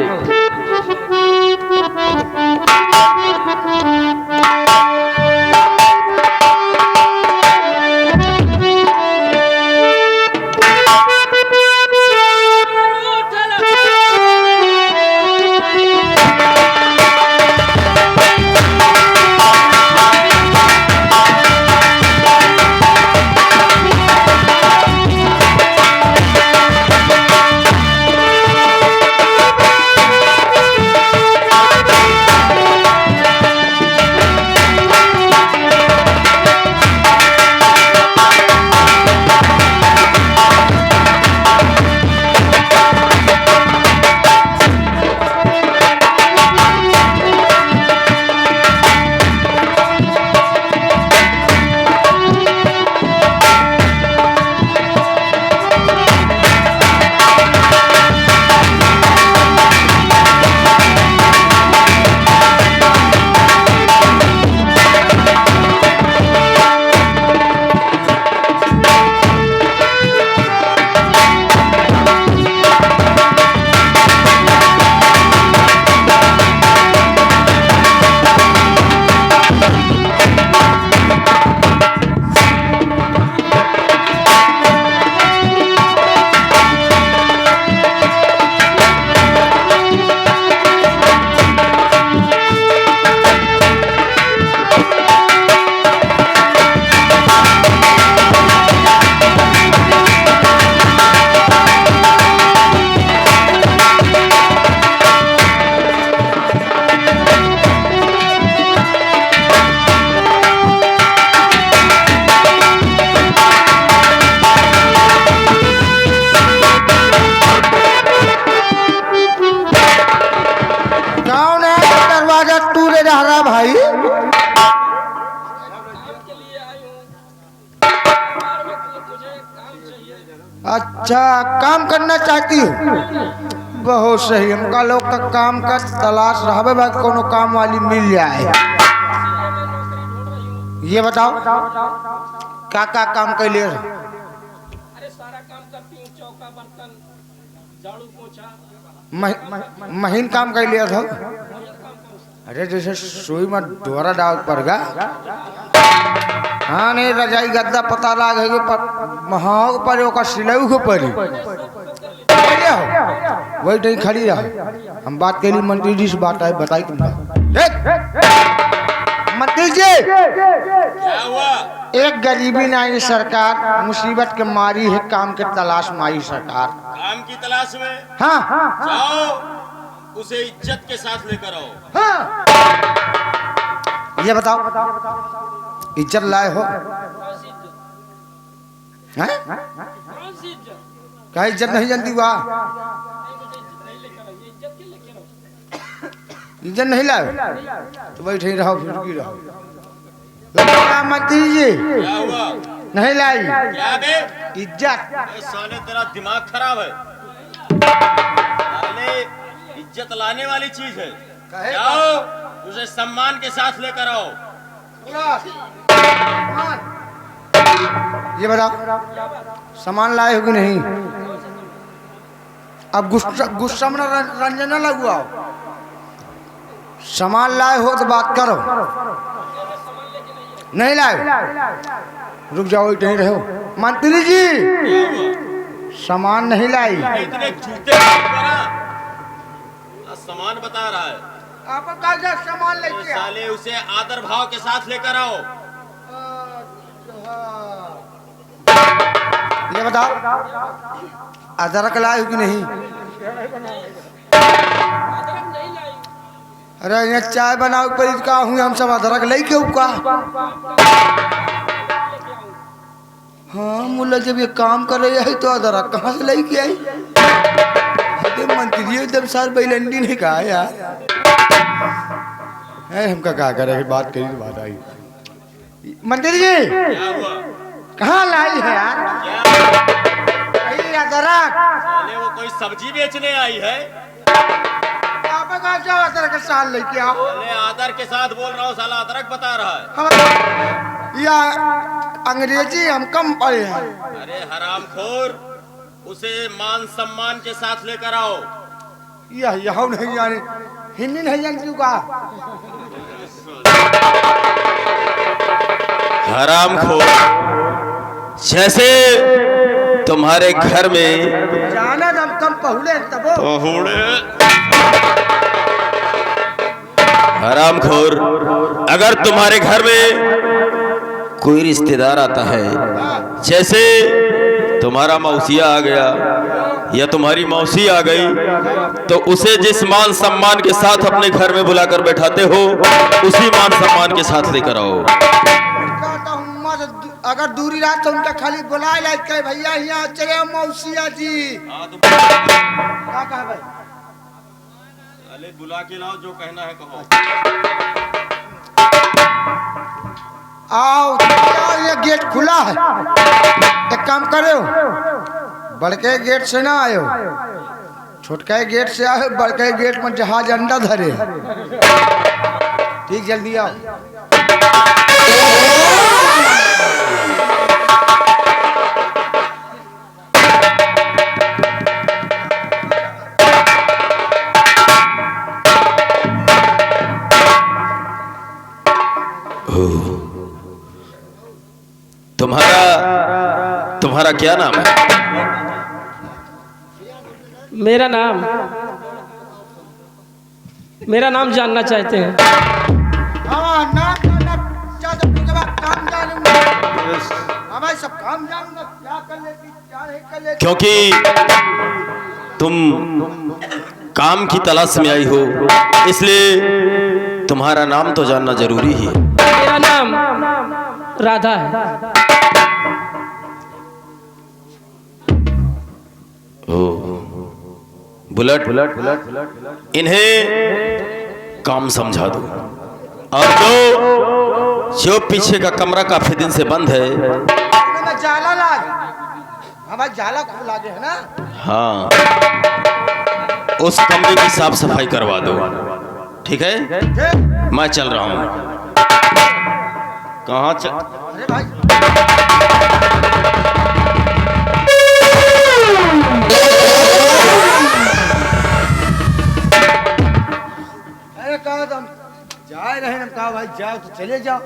अच्छा, काम करना चाहती हो? बहुत सही। हमका लोग का काम का तलाश रहा भाई, कोनो काम वाली मिल जाए। ये बताओ क्या क्या काम कर लिए? अरे सारा काम करती हूँ, चौका बर्तन झाड़ू पोछा। महीन काम कर लिया था। अरे जैसे सुई में डोरा डाल पड़ेगा। हाँ नहीं, रजाई गद्दा पता लागे महाग पर सिलाई को पड़ी वही नहीं खड़ी रहो। हम बात के लिए मंत्री जी से बात है, बताई तुमने। मंत्री जी, क्या हुआ? एक गरीबी नहीं सरकार, मुसीबत के मारी है, काम के तलाश में आई सरकार। काम की तलाश में? हाँ जाओ, उसे इज्जत के साथ लेकर आओ। हाँ। ये बताओ, इज्जत लाए हो? क्या इज्जत नहीं जानती? वाह, इज्जत नहीं लाए तो बैठे ही रहो, फिर भी रहो। मंत्री जी, क्या हुआ? नहीं लाई क्या बे? इज्जत। साले तेरा दिमाग खराब है। साले इज्जत लाने वाली चीज है। जाओ, उसे सम्मान के साथ लेकर आओ। ये बताओ, सामान लाए हो कि नहीं? अब गुस्सा में रंजन न लगवाओ। सामान लाए हो तो बात करो। नहीं लाए, रुक जाओ, नहीं रहो। मंत्री जी, सामान नहीं लाई। इतने झूठे सामान बता रहा है। आप का सामान लेके आ। साले उसे आदर भाव के साथ लेकर आओ। ये बताओ अदरक लाए हो कि नहीं? अरे ये चाय बनाओ पर का हूँ हम सब अदरक ले के का। हाँ मुल्ला जब ये काम कर रहे है तो अदरक कहाँ से ले के आई? मंत्री एकदम सार बैलंडी ने कहा यार है हमका क्या करे बात करी तो बात आई। मंत्री जी कहाँ लाई है यार? अदरक साले वो कोई सब्जी बेचने आई है। आप कहाँ जाओ अदरक के साथ लेके आओ। साले आदर के साथ बोल रहा हूँ, साला अदरक बता रहा है। या अंग्रेजी हम कम पढ़े हैं। अरे हरामखोर, उसे मान सम्मान के साथ लेकर आओ। यह नहीं जाने हिंदी नहीं जानती का। हरामखोर, जैसे तुम्हारे घर में जाना हम कम पहुले तबो। हरामखोर, अगर तुम्हारे घर में कोई रिश्तेदार आता है, जैसे तुम्हारा मौसिया आ गया या तुम्हारी मौसी आ गई, तो उसे जिस मान सम्मान के साथ अपने घर में बुलाकर बैठाते हो, उसी मान सम्मान के साथ लेकर आओ। अगर दूरी रात तो उनका खाली बुलाए लाइक के भैया यहाँ चले मौसिया जी। क्या कहा भाई? अरे बुला के लाओ, जो कहना है कहो। आओ ये गेट खुला है, एक काम करो बड़के गेट से ना आयो, छोटके गेट से आयो। बड़के गेट में जहाज अंडा धरे। ठीक जल्दी आओ। तुम्हारा क्या नाम है? मेरा नाम जानना चाहते हैं? हाँ काम जानूंगा। हाँ भाई सब काम जानूंगा, क्या कर लेती क्या नहीं कर लेती। क्योंकि तुम काम की तलाश में आई हो, इसलिए तुम्हारा नाम तो जानना जरूरी है। मेरा नाम राधा है। बुलेट, इन्हें काम समझा दो। और जो पीछे का कमरा काफी दिन से बंद है, जाला लागे। हाँ भाई जाला खुला दे है ना। हाँ, उस कमरे की साफ सफाई करवा दो। ठीक है, मैं चल रहा हूँ। कहाँ चल? अरे भाई अरे कहा तुम जाए रहे हम, कहा भाई जाओ तो चले जाओ।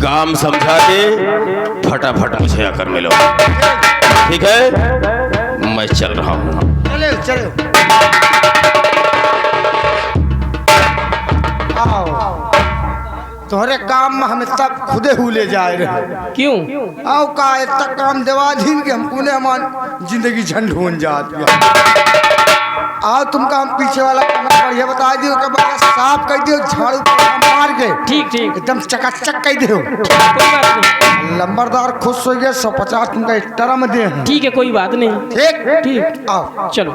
काम समझा के फटाफट मुझे आकर मिलो। ठीक है, मैं चल रहा हूँ। चले चलो आओ। तोहरे काम में हम इतना खुदे हुले जाए रहे। क्यों? आओ का इतना काम देवा दिन के हमको ने हमारी जिंदगी झंड हो जाती है। आओ तुमका हम पीछे वाला बढ़िया बता दियो, बढ़िया साफ कर दियो, झाड़ू मार के ठीक एकदम चकाचक कर दियो। कोई बात नहीं। लंबरदार खुश हो गए। 150 तुमका एक्स्ट्रा में दे। ठीक है, कोई बात नहीं। ठीक आओ चलो।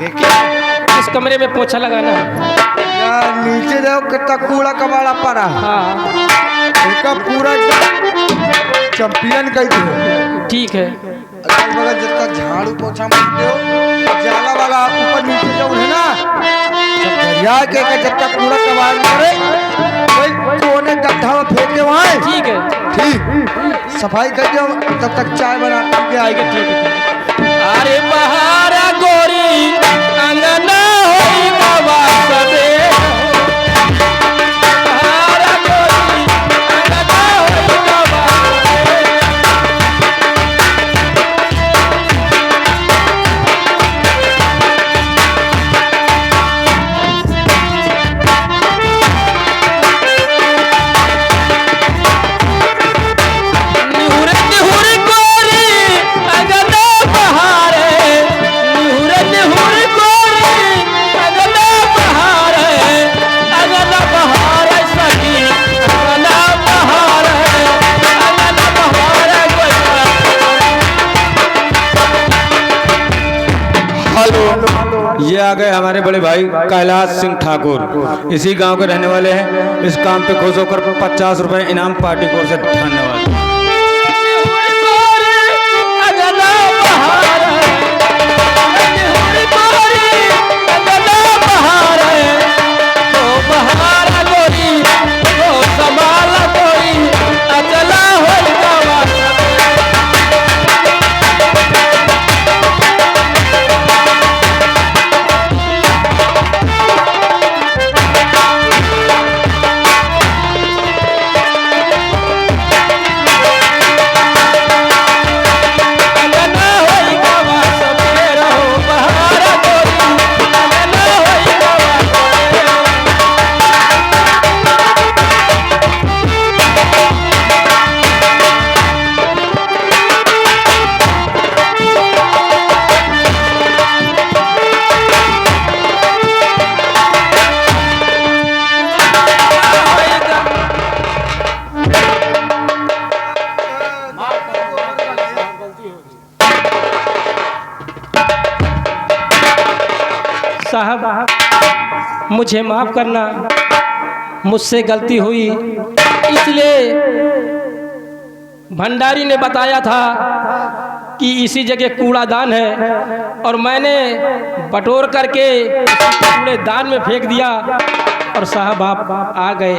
इस कमरे में पोछा लगाना है। यार नीचे देखो कितना कूड़ा कबाड़ा पड़ा। हाँ इसका पूरा चैंपियन कह दो। ठीक है। अगल बगल जितना झाड़ू पोछा मारते हो जाला वाला ऊपर नीचे जो है ना, जब दरिया के जब तक कूड़ा कबाड़ करे वही कोने गड्ढा में फेंक के वहाँ। ठीक है। ठीक सफाई कर दो तब तक चाय बना के आएगा। ठीक है। अरे बहारा गोरी अंगना होई बाबा सबे, बहारा गोरी अंगना होई बाबा निहुर निहुर गोरी अंगना बहारे, निहुर निहुर गोरी अंगना बहारे, अंगना बहारे सखी अंगना बहारे, अंगना बहारे गोरी। हेलो, ये आ गए हमारे बड़े भाई कैलाश सिंह ठाकुर, इसी गांव के रहने वाले हैं। इस काम पे खुश होकर 50 रुपए इनाम पार्टी को से धन्यवाद। साहब मुझे माफ़ करना, मुझसे गलती हुई, इसलिए भंडारी ने बताया था कि इसी जगह कूड़ादान है और मैंने बटोर करके कूड़ेदान में फेंक दिया और साहब आप आ गए।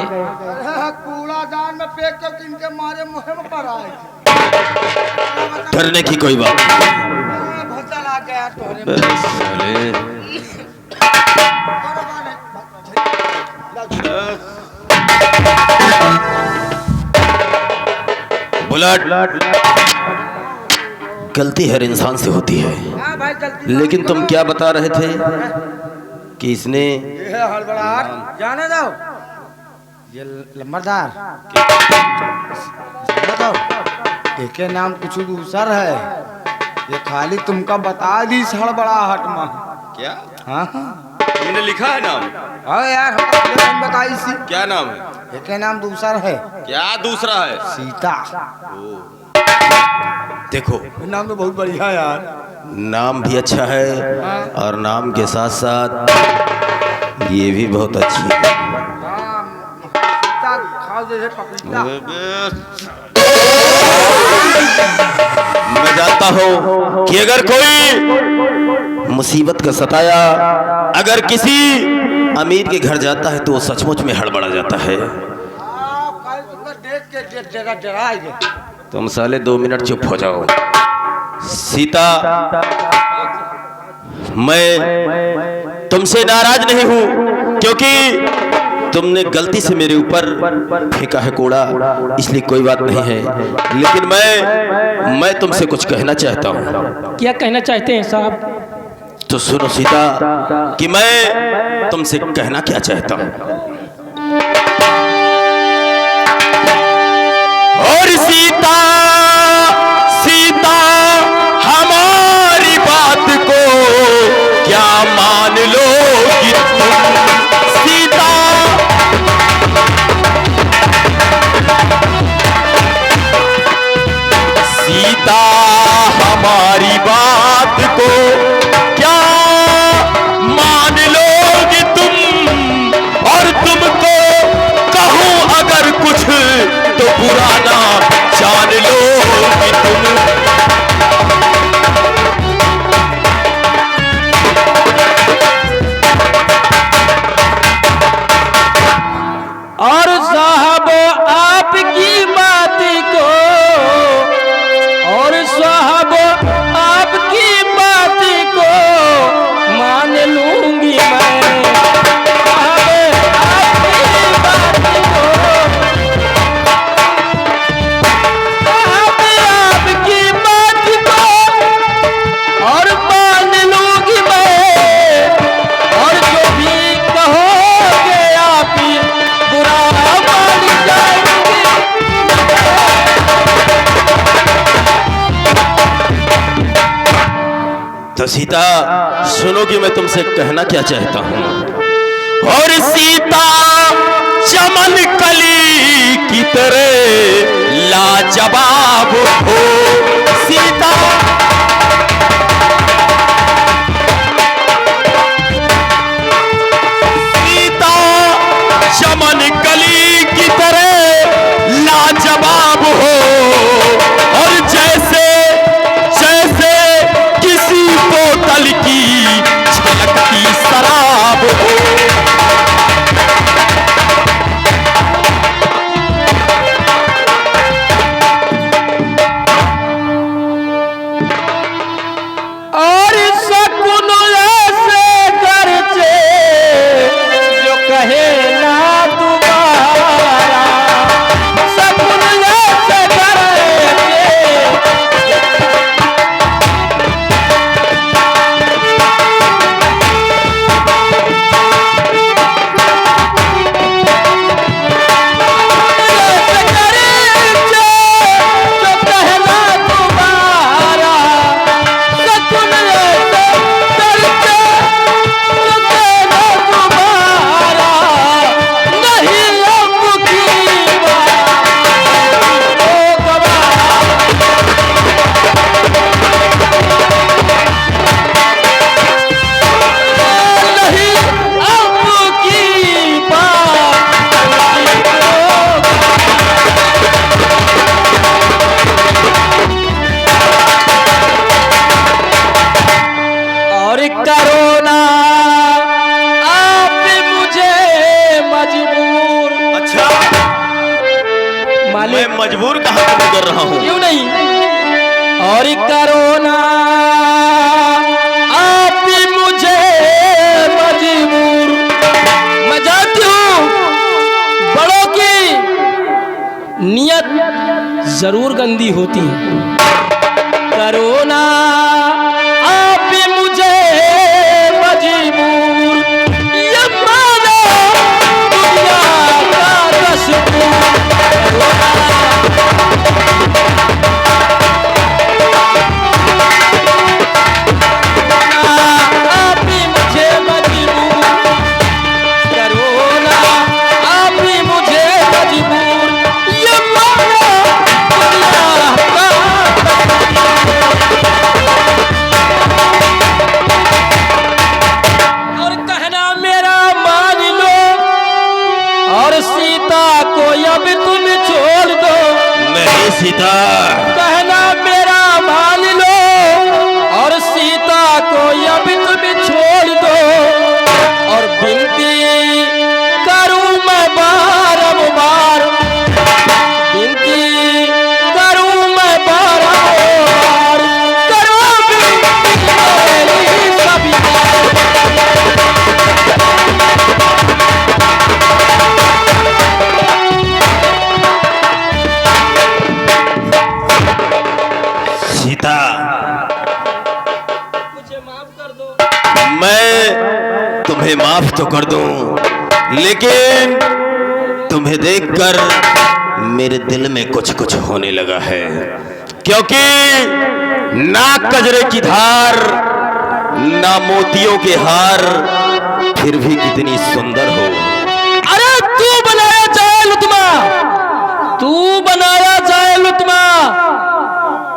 कूड़ादान में फेंक कर इनके मारे मुहिम पर आए। डरने की कोई बात भसल आ गया तोरे बुलेट। गलती हर इंसान से होती है, लेकिन तुम क्या बता रहे थे कि इसने हड़बड़ाहट जाने दो। ये लम्बरदार एक नाम कुछ दूसर है, ये खाली तुमका बता दी हड़बड़ाहट में। क्या? हाँ तुमने लिखा है नाम? हाँ यार हम बताई सी। क्या नाम है? एक नाम दूसर है। क्या दूसरा है? सीता। देखो नाम तो बहुत बढ़िया यार, नाम भी अच्छा है और नाम के साथ साथ ये भी बहुत अच्छी है। सीता खाओ जैसे पपीता। मैं जानता हूँ कि अगर कोई मुसीबत का सताया अगर किसी अमीर के घर जाता है तो वो सचमुच में हड़बड़ा जाता है। तुम साले 2 मिनट चुप हो जाओ। सीता, मैं तुमसे नाराज नहीं हूँ क्योंकि तुमने गलती से मेरे ऊपर फेंका है कूड़ा, इसलिए कोई बात नहीं है। लेकिन मैं तुमसे कुछ कहना चाहता हूँ। क्या कहना चाहते हैं साहब? तो सुनो सीता कि मैं तुमसे कहना क्या चाहता हूँ। और सीता सीता हमारी बात को क्या मान लोगी तुम? सीता सीता हमारी बात को क्या तो सीता सुनो कि मैं तुमसे कहना क्या चाहता हूँ। और सीता चमन कली की तरह लाजवाब हो। सीता चमन कली की तरह लाजवाब हो। और जैसे जैसे किसी बोतल की छलकती शराब हो। और शकुन ऐसे करचे जो कहे ना दोबारा। शकुन ऐसे करचे करोना आप मुझे मजबूर। अच्छा मैं मालिक मजबूर कहाँ कर रहा हूँ? क्यों नहीं। और करोना आप मुझे मजबूर। मैं जानती हूँ बड़ों की नियत जरूर गंदी होती है। करोना आप मुझे मजबूर, ये मानो दुनिया का दस्तूर। आप मुझे मजबूर, करोना आप मुझे मजबूर, ये मानो दुनिया का और कहना मेरा मान लो और सीता को अब तुम छोड़ दो। नहीं सीता, कहना मेरा मान लो और सीता को अब तुम छोड़ दो। और विनती करूं मैं बारंबार, विनती करूं मैं बारंबार, करो विनती मेरी सभी। सीता मुझे माफ कर दो। मैं तुम्हें माफ तो कर दूं, लेकिन तुम्हें देखकर मेरे दिल में कुछ कुछ होने लगा है। क्योंकि ना कजरे की धार ना मोतियों के हार, फिर भी कितनी सुंदर हो। अरे तू बनाया जाए लुत्मा, तू बनाया जाए लुत्मा,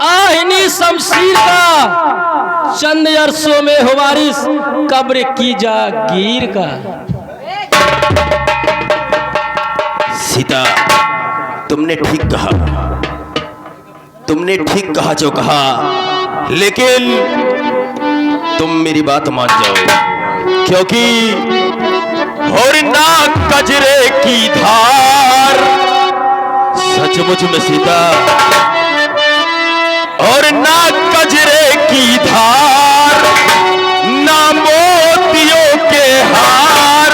आहिनी शमशीर का चंद अरसों में हो वारिस, कब्र की जागीर का। सीता तुमने ठीक कहा, तुमने ठीक कहा जो कहा, लेकिन तुम मेरी बात मान जाओ। क्योंकि और ना कजरे की धार, सचमुच में सीता, और ना कजरे की धार, ना मोतियों के हार,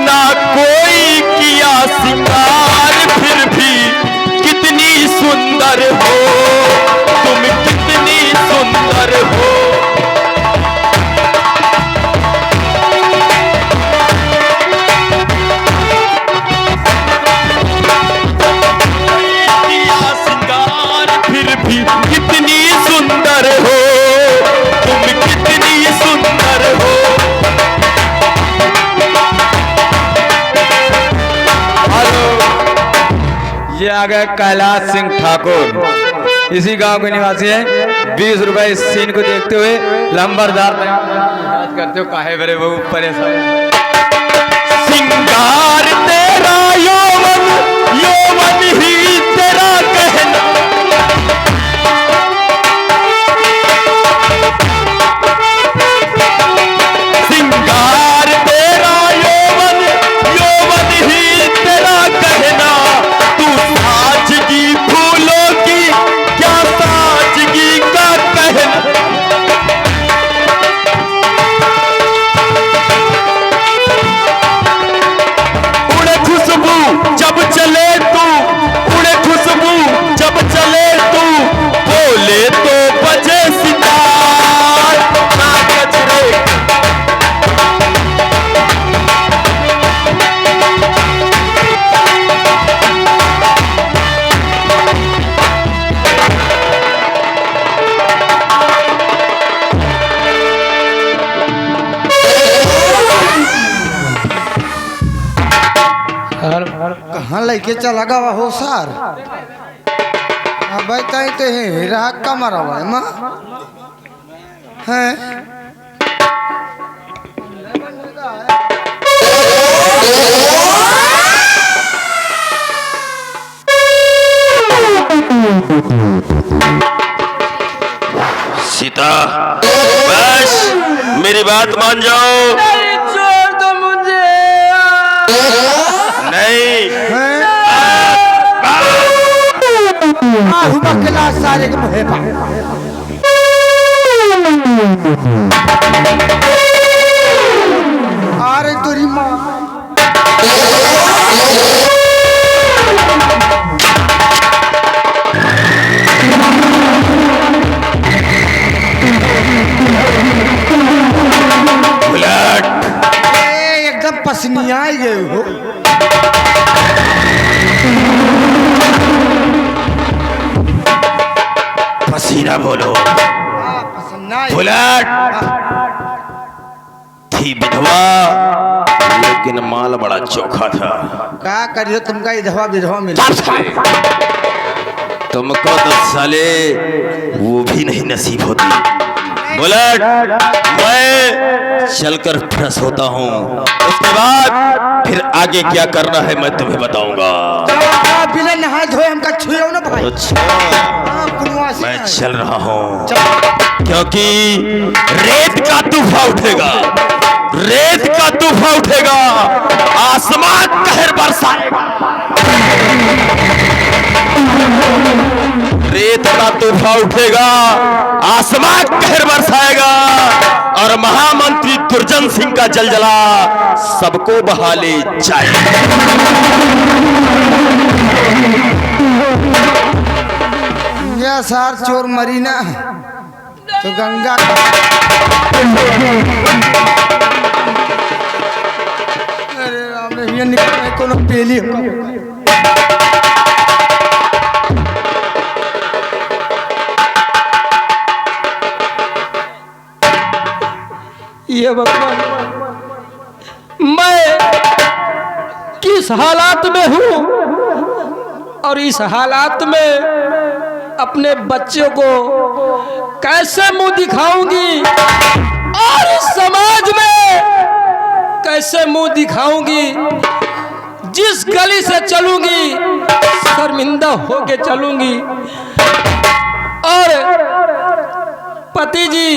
ना कोई किया सिंगार, फिर भी कितनी सुंदर हो तुम, कितनी सुंदर हो। किया सिंगार, फिर भी कितनी सुंदर हो आ गए कैलाश सिंह ठाकुर, इसी गांव के निवासी है। 20 रुपए इस सीन को देखते हुए लंबरदार बात करते हो, काहे बरे वो परेशान। सिंगार तेरा यौवन, यौवन ही तेरा कहना, सिंगार तेरा यौवन, यौवन ही तेरा कहना, तू साजगी फूलों की क्या साजगी का कहना। उड़े खुशबू जब चले तू, उड़े खुशबू जब चले तू, बोले तो बजे सितार ना गजरे। कहाँ लेके चला गवा हो सर? अब तो राग का मरा हुआ है माँ है। सीता बस मेरी बात मान जाओ। छोड़ दो मुझे। नहीं आहू बकला सारे के मुहे पा। अरे तेरी माँ एकदम पसनिया ही गए हो। पसीना बोलो। पसन्ना ही। बुलेट थी विधवा, लेकिन माल बड़ा चोखा था। क्या करियो तुमका विधवा विधवा मिला। तुमको तो साले वो भी नहीं नसीब होती। बुलेट मैं चलकर फ्रेश होता हूँ, उसके बाद फिर आगे क्या करना है मैं तुम्हें बताऊंगा। बिना नहाए धोए हमका छुए ना भाई। अच्छा मैं चल रहा हूँ, क्योंकि रेत का तूफान उठेगा, रेत का तूफान उठेगा, आसमान कहर बरसाएगा। रेत का तूफान उठेगा, आसमान कहर बरसाएगा, और महामंत्री दुर्जन सिंह का जलजला सबको बहा ले जाएगा। ये सार चोर मरी ना तो गंगा अरे राम रे ये निकल कोनो पेली ये भगवान मैं किस हालात में हूँ और इस हालात में अपने बच्चों को कैसे मुंह दिखाऊंगी और इस समाज में कैसे मुंह दिखाऊंगी। जिस गली से चलूंगी शर्मिंदा होके चलूंगी। और पति जी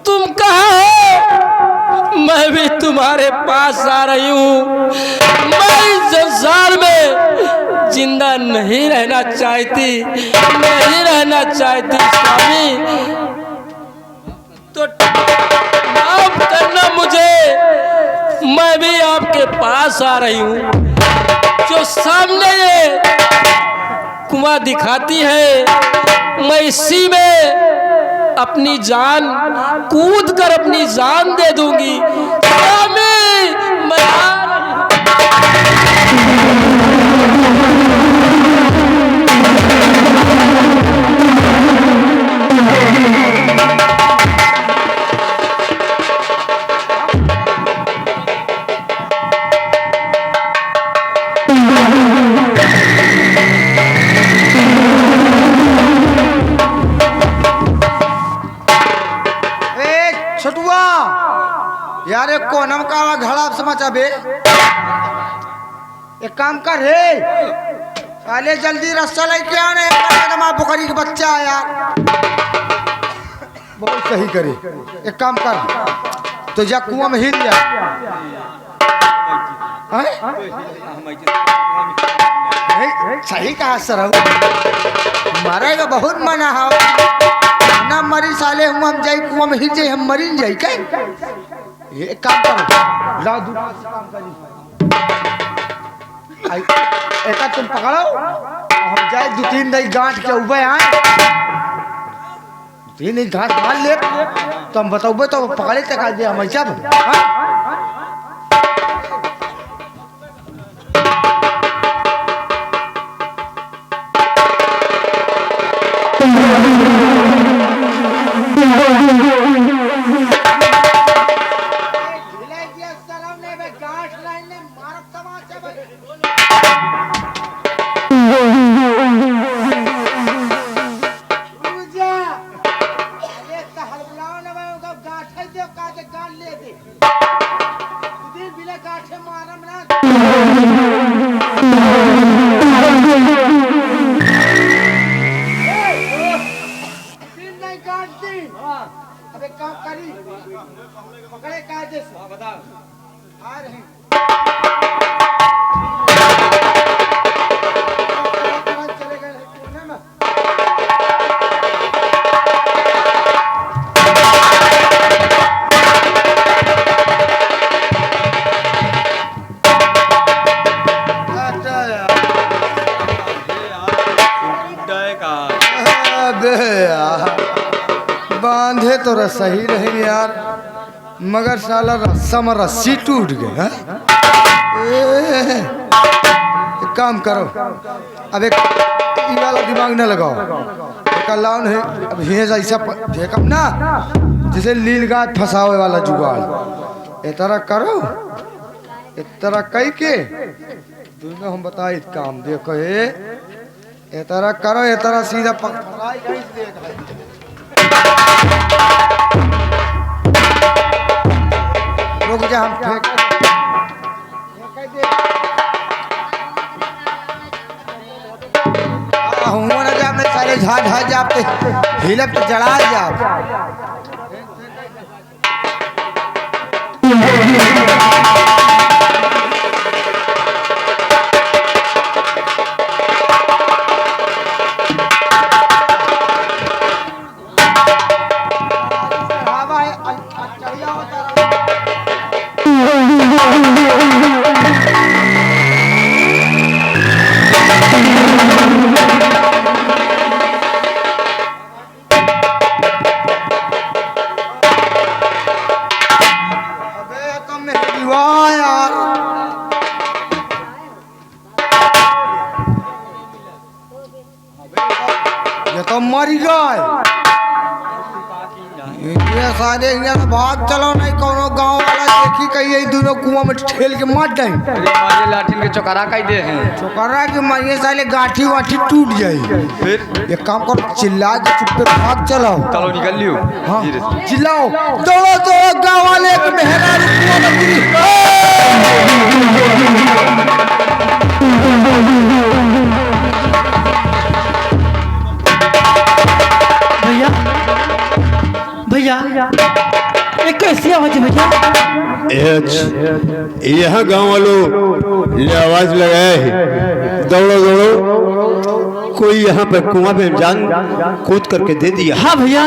तुम कहाँ हो? मैं भी तुम्हारे पास आ रही हूँ। मैं इस संसार में जिंदा नहीं रहना चाहती, नहीं रहना चाहती स्वामी। तो माफ करना मुझे, मैं भी आपके पास आ रही हूँ। जो सामने ये कुआं दिखाती है, मैं इसी में अपनी जान कूद कर अपनी जान दे दूंगी। स्वामी मैं आ रही हूं। यार एक कोनम का आवा घड़ा समझा बे। एक काम कर हे, साले जल्दी रास्ता लेके आने, बुखारी का बच्चा है यार। बहुत सही करे, एक काम कर तो जा कुआं में हिल जा। सही कहा सर, मरेगा बहुत मना है ना, मरी साले हम जाई कुआं में हिल जाई, हम मरी न जाई। क्या ये एक काम करो, लाओ दूसरा काम करी, एक तुम पकड़ो, हम जाए 2-3 दही गांठ के उबे आए, 3 घाट मार ले तो हम बताओ तो पकड़े तक आ जाए हम ऐसा। पकड़े कायदे से बता आ रहे चले गए कोने में। बांधे तो सही रहे यार, मगर साला रस्सा में रस्सी टूट गया। एक काम करो, अब एक वाला दिमाग न लगाओ, एक लाओ नहीं, अब हेज ऐसा देखम ना जैसे लील गाय फंसावे वाला जुगाड़। ए तरह करो, एक तरह कह के दोनों हम बताए काम देखो। ए तरह करो, ए तरह सीधा पकड़ाई रुक जा, हम फेंक हुआ ना जा, मैं सारे झाड़ जाते हिलप तो जड़ा जा। तो मरी गए ये सारे यहाँ भाग चलो नहीं, कोनो गांव वाला देखी कही दोनों कुआं में ठेल के मर जाए। मारे लाठी के चौकरा कह दे हैं, चौकरा के मारिए साले गाठी वाठी टूट जाए। फिर एक काम करो, चिल्ला के चुप्पे भाग चलाओ। चलो निकल लियो। हाँ चिल्लाओ, दौड़ो दौड़ो, गाँव वाले एक मेहरा कुआं में गिरी। भैया भैया ये कैसी आवाज है भैया? यहाँ गांव वालों ने आवाज लगाया है, दौड़ो दौड़ो, कोई यहाँ पर कुआं में जान कूद करके दे दिया। हाँ भैया,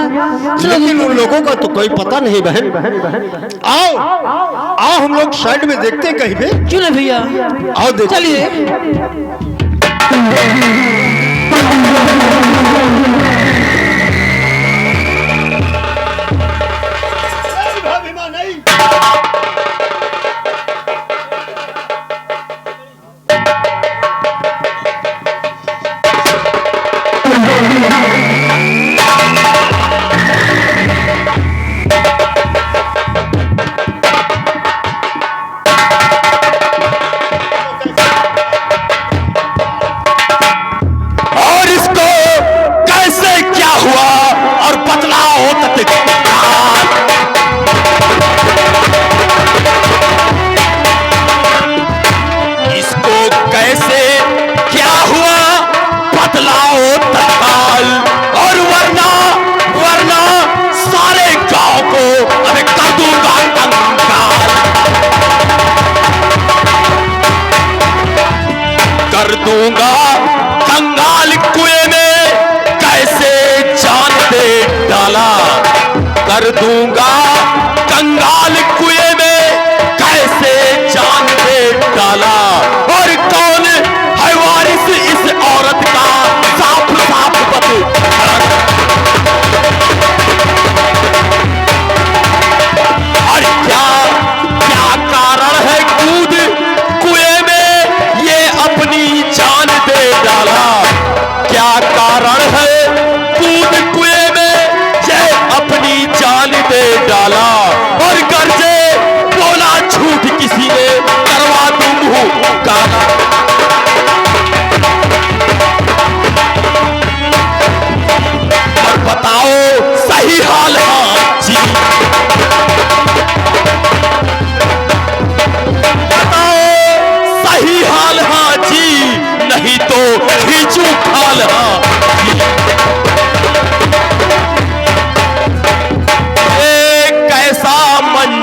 लेकिन उन लोगों का तो कोई पता नहीं। बहन आओ आओ, हम लोग साइड में देखते कहीं पे। क्यों नहीं भैया, आओ देख। चलिए। और इसको कैसे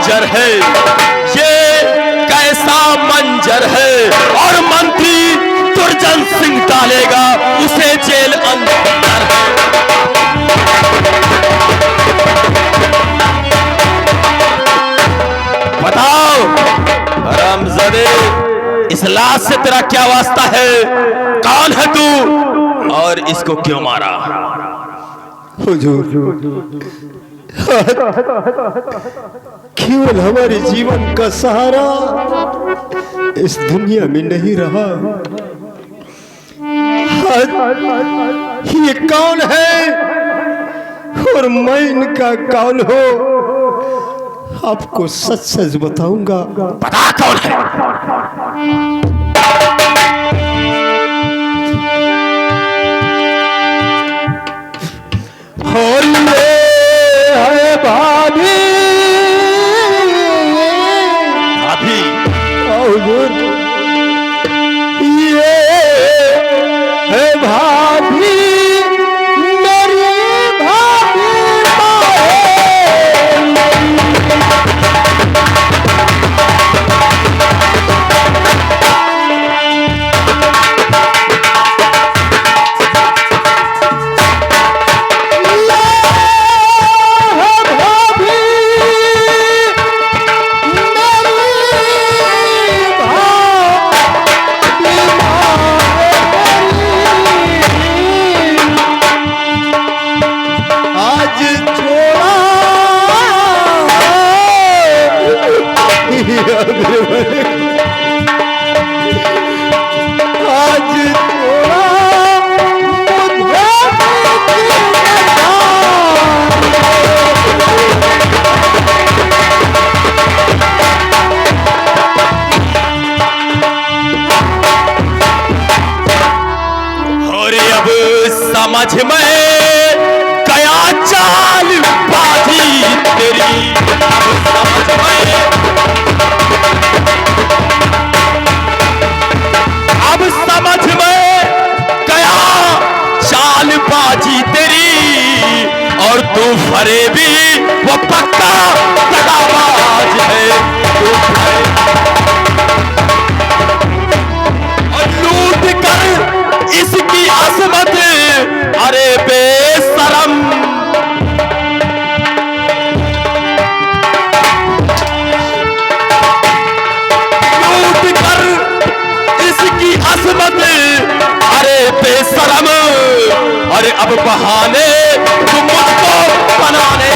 मंजर है, ये कैसा मंजर है। और मंत्री दुर्जन सिंह डालेगा उसे जेल अंदर। बताओ हरामजादे, इस लाश से तेरा क्या वास्ता है? कौन है तू और इसको क्यों मारा? हुजूर, केवल हमारे जीवन का सहारा इस दुनिया में नहीं रहा। ये कौन है और मैं इनका कौन हो, आपको सच सच बताऊंगा। बता कौन है? है भाभी, भाभी? ये है भाभी, मेरी भाभी समझ में गया चाल बाजी तेरी, अब समझ में गया चाल बाजी तेरी। और तू फरेबी वो पक्का दगाबाज है, और लूट कर इसकी अजमत, अरे बेशरम। लूट कर इसकी अजमत, अरे बेशरम। अरे अब बहाने तुम मुझको बनाने।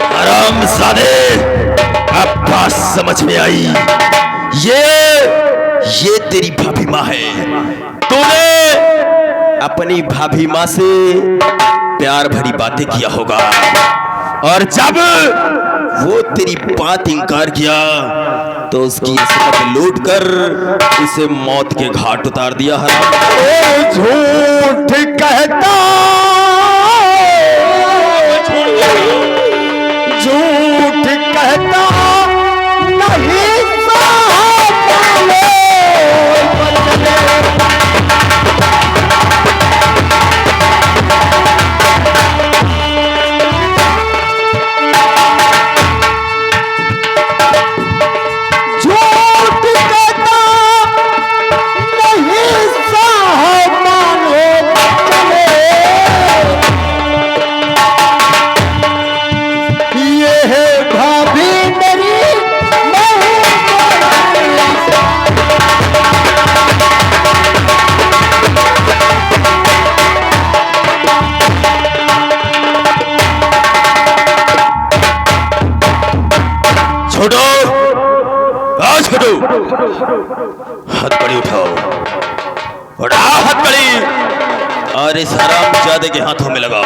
हरामजादे, अब बात समझ में आई। ये तेरी भाभी माँ है। तूने अपनी भाभी माँ से प्यार भरी बातें किया होगा, और जब वो तेरी बात इंकार किया तो उसकी इस्मत लूट कर उसे मौत के घाट उतार दिया। झूठ कहता, झूठ कहता नहीं छोड़ो, हथकड़ी उठाओ, उठाओ हथकड़ी और इस हरामजादे के हाथों में लगाओ।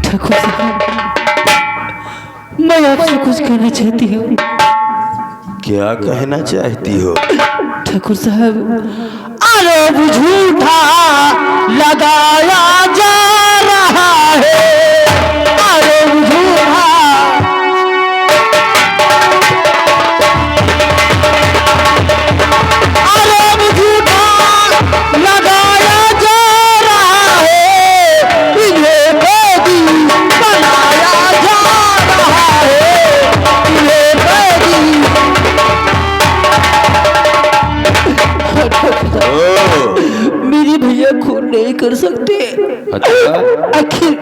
ठाकुर साहब, मैं आपसे कुछ कहना चाहती हूँ। क्या कहना चाहती हो? ठाकुर साहब, आरोप झूठा लगाया जा रहा है, आरोप झूठा कर सकते। अच्छा, आखिर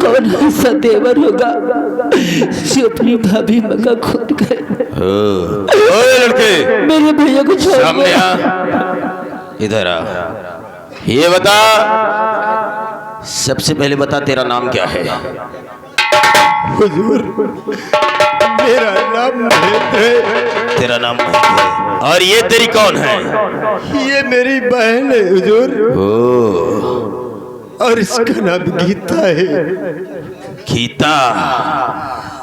कौन ऐसा देवर होगा जो अपनी भाभी मका खोद कर ओए लड़के, मेरे भैया को छोड़ सामने दो। आ, इधर आ। ये बता, सबसे पहले बता तेरा नाम क्या है? हुजूर, मेरा नाम महेंद्र है। तेरा नाम महेंद्र है। और ये तेरी कौन है? ये मेरी बहन है हुजूर, ओ, और इसका नाम गीता है। गीता।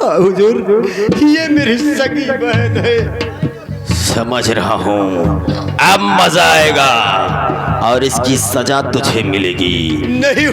हाँ हुजूर, ये मेरी सगी बहन है। समझ रहा हूँ, अब मजा आएगा और इसकी सजा तुझे मिलेगी। नहीं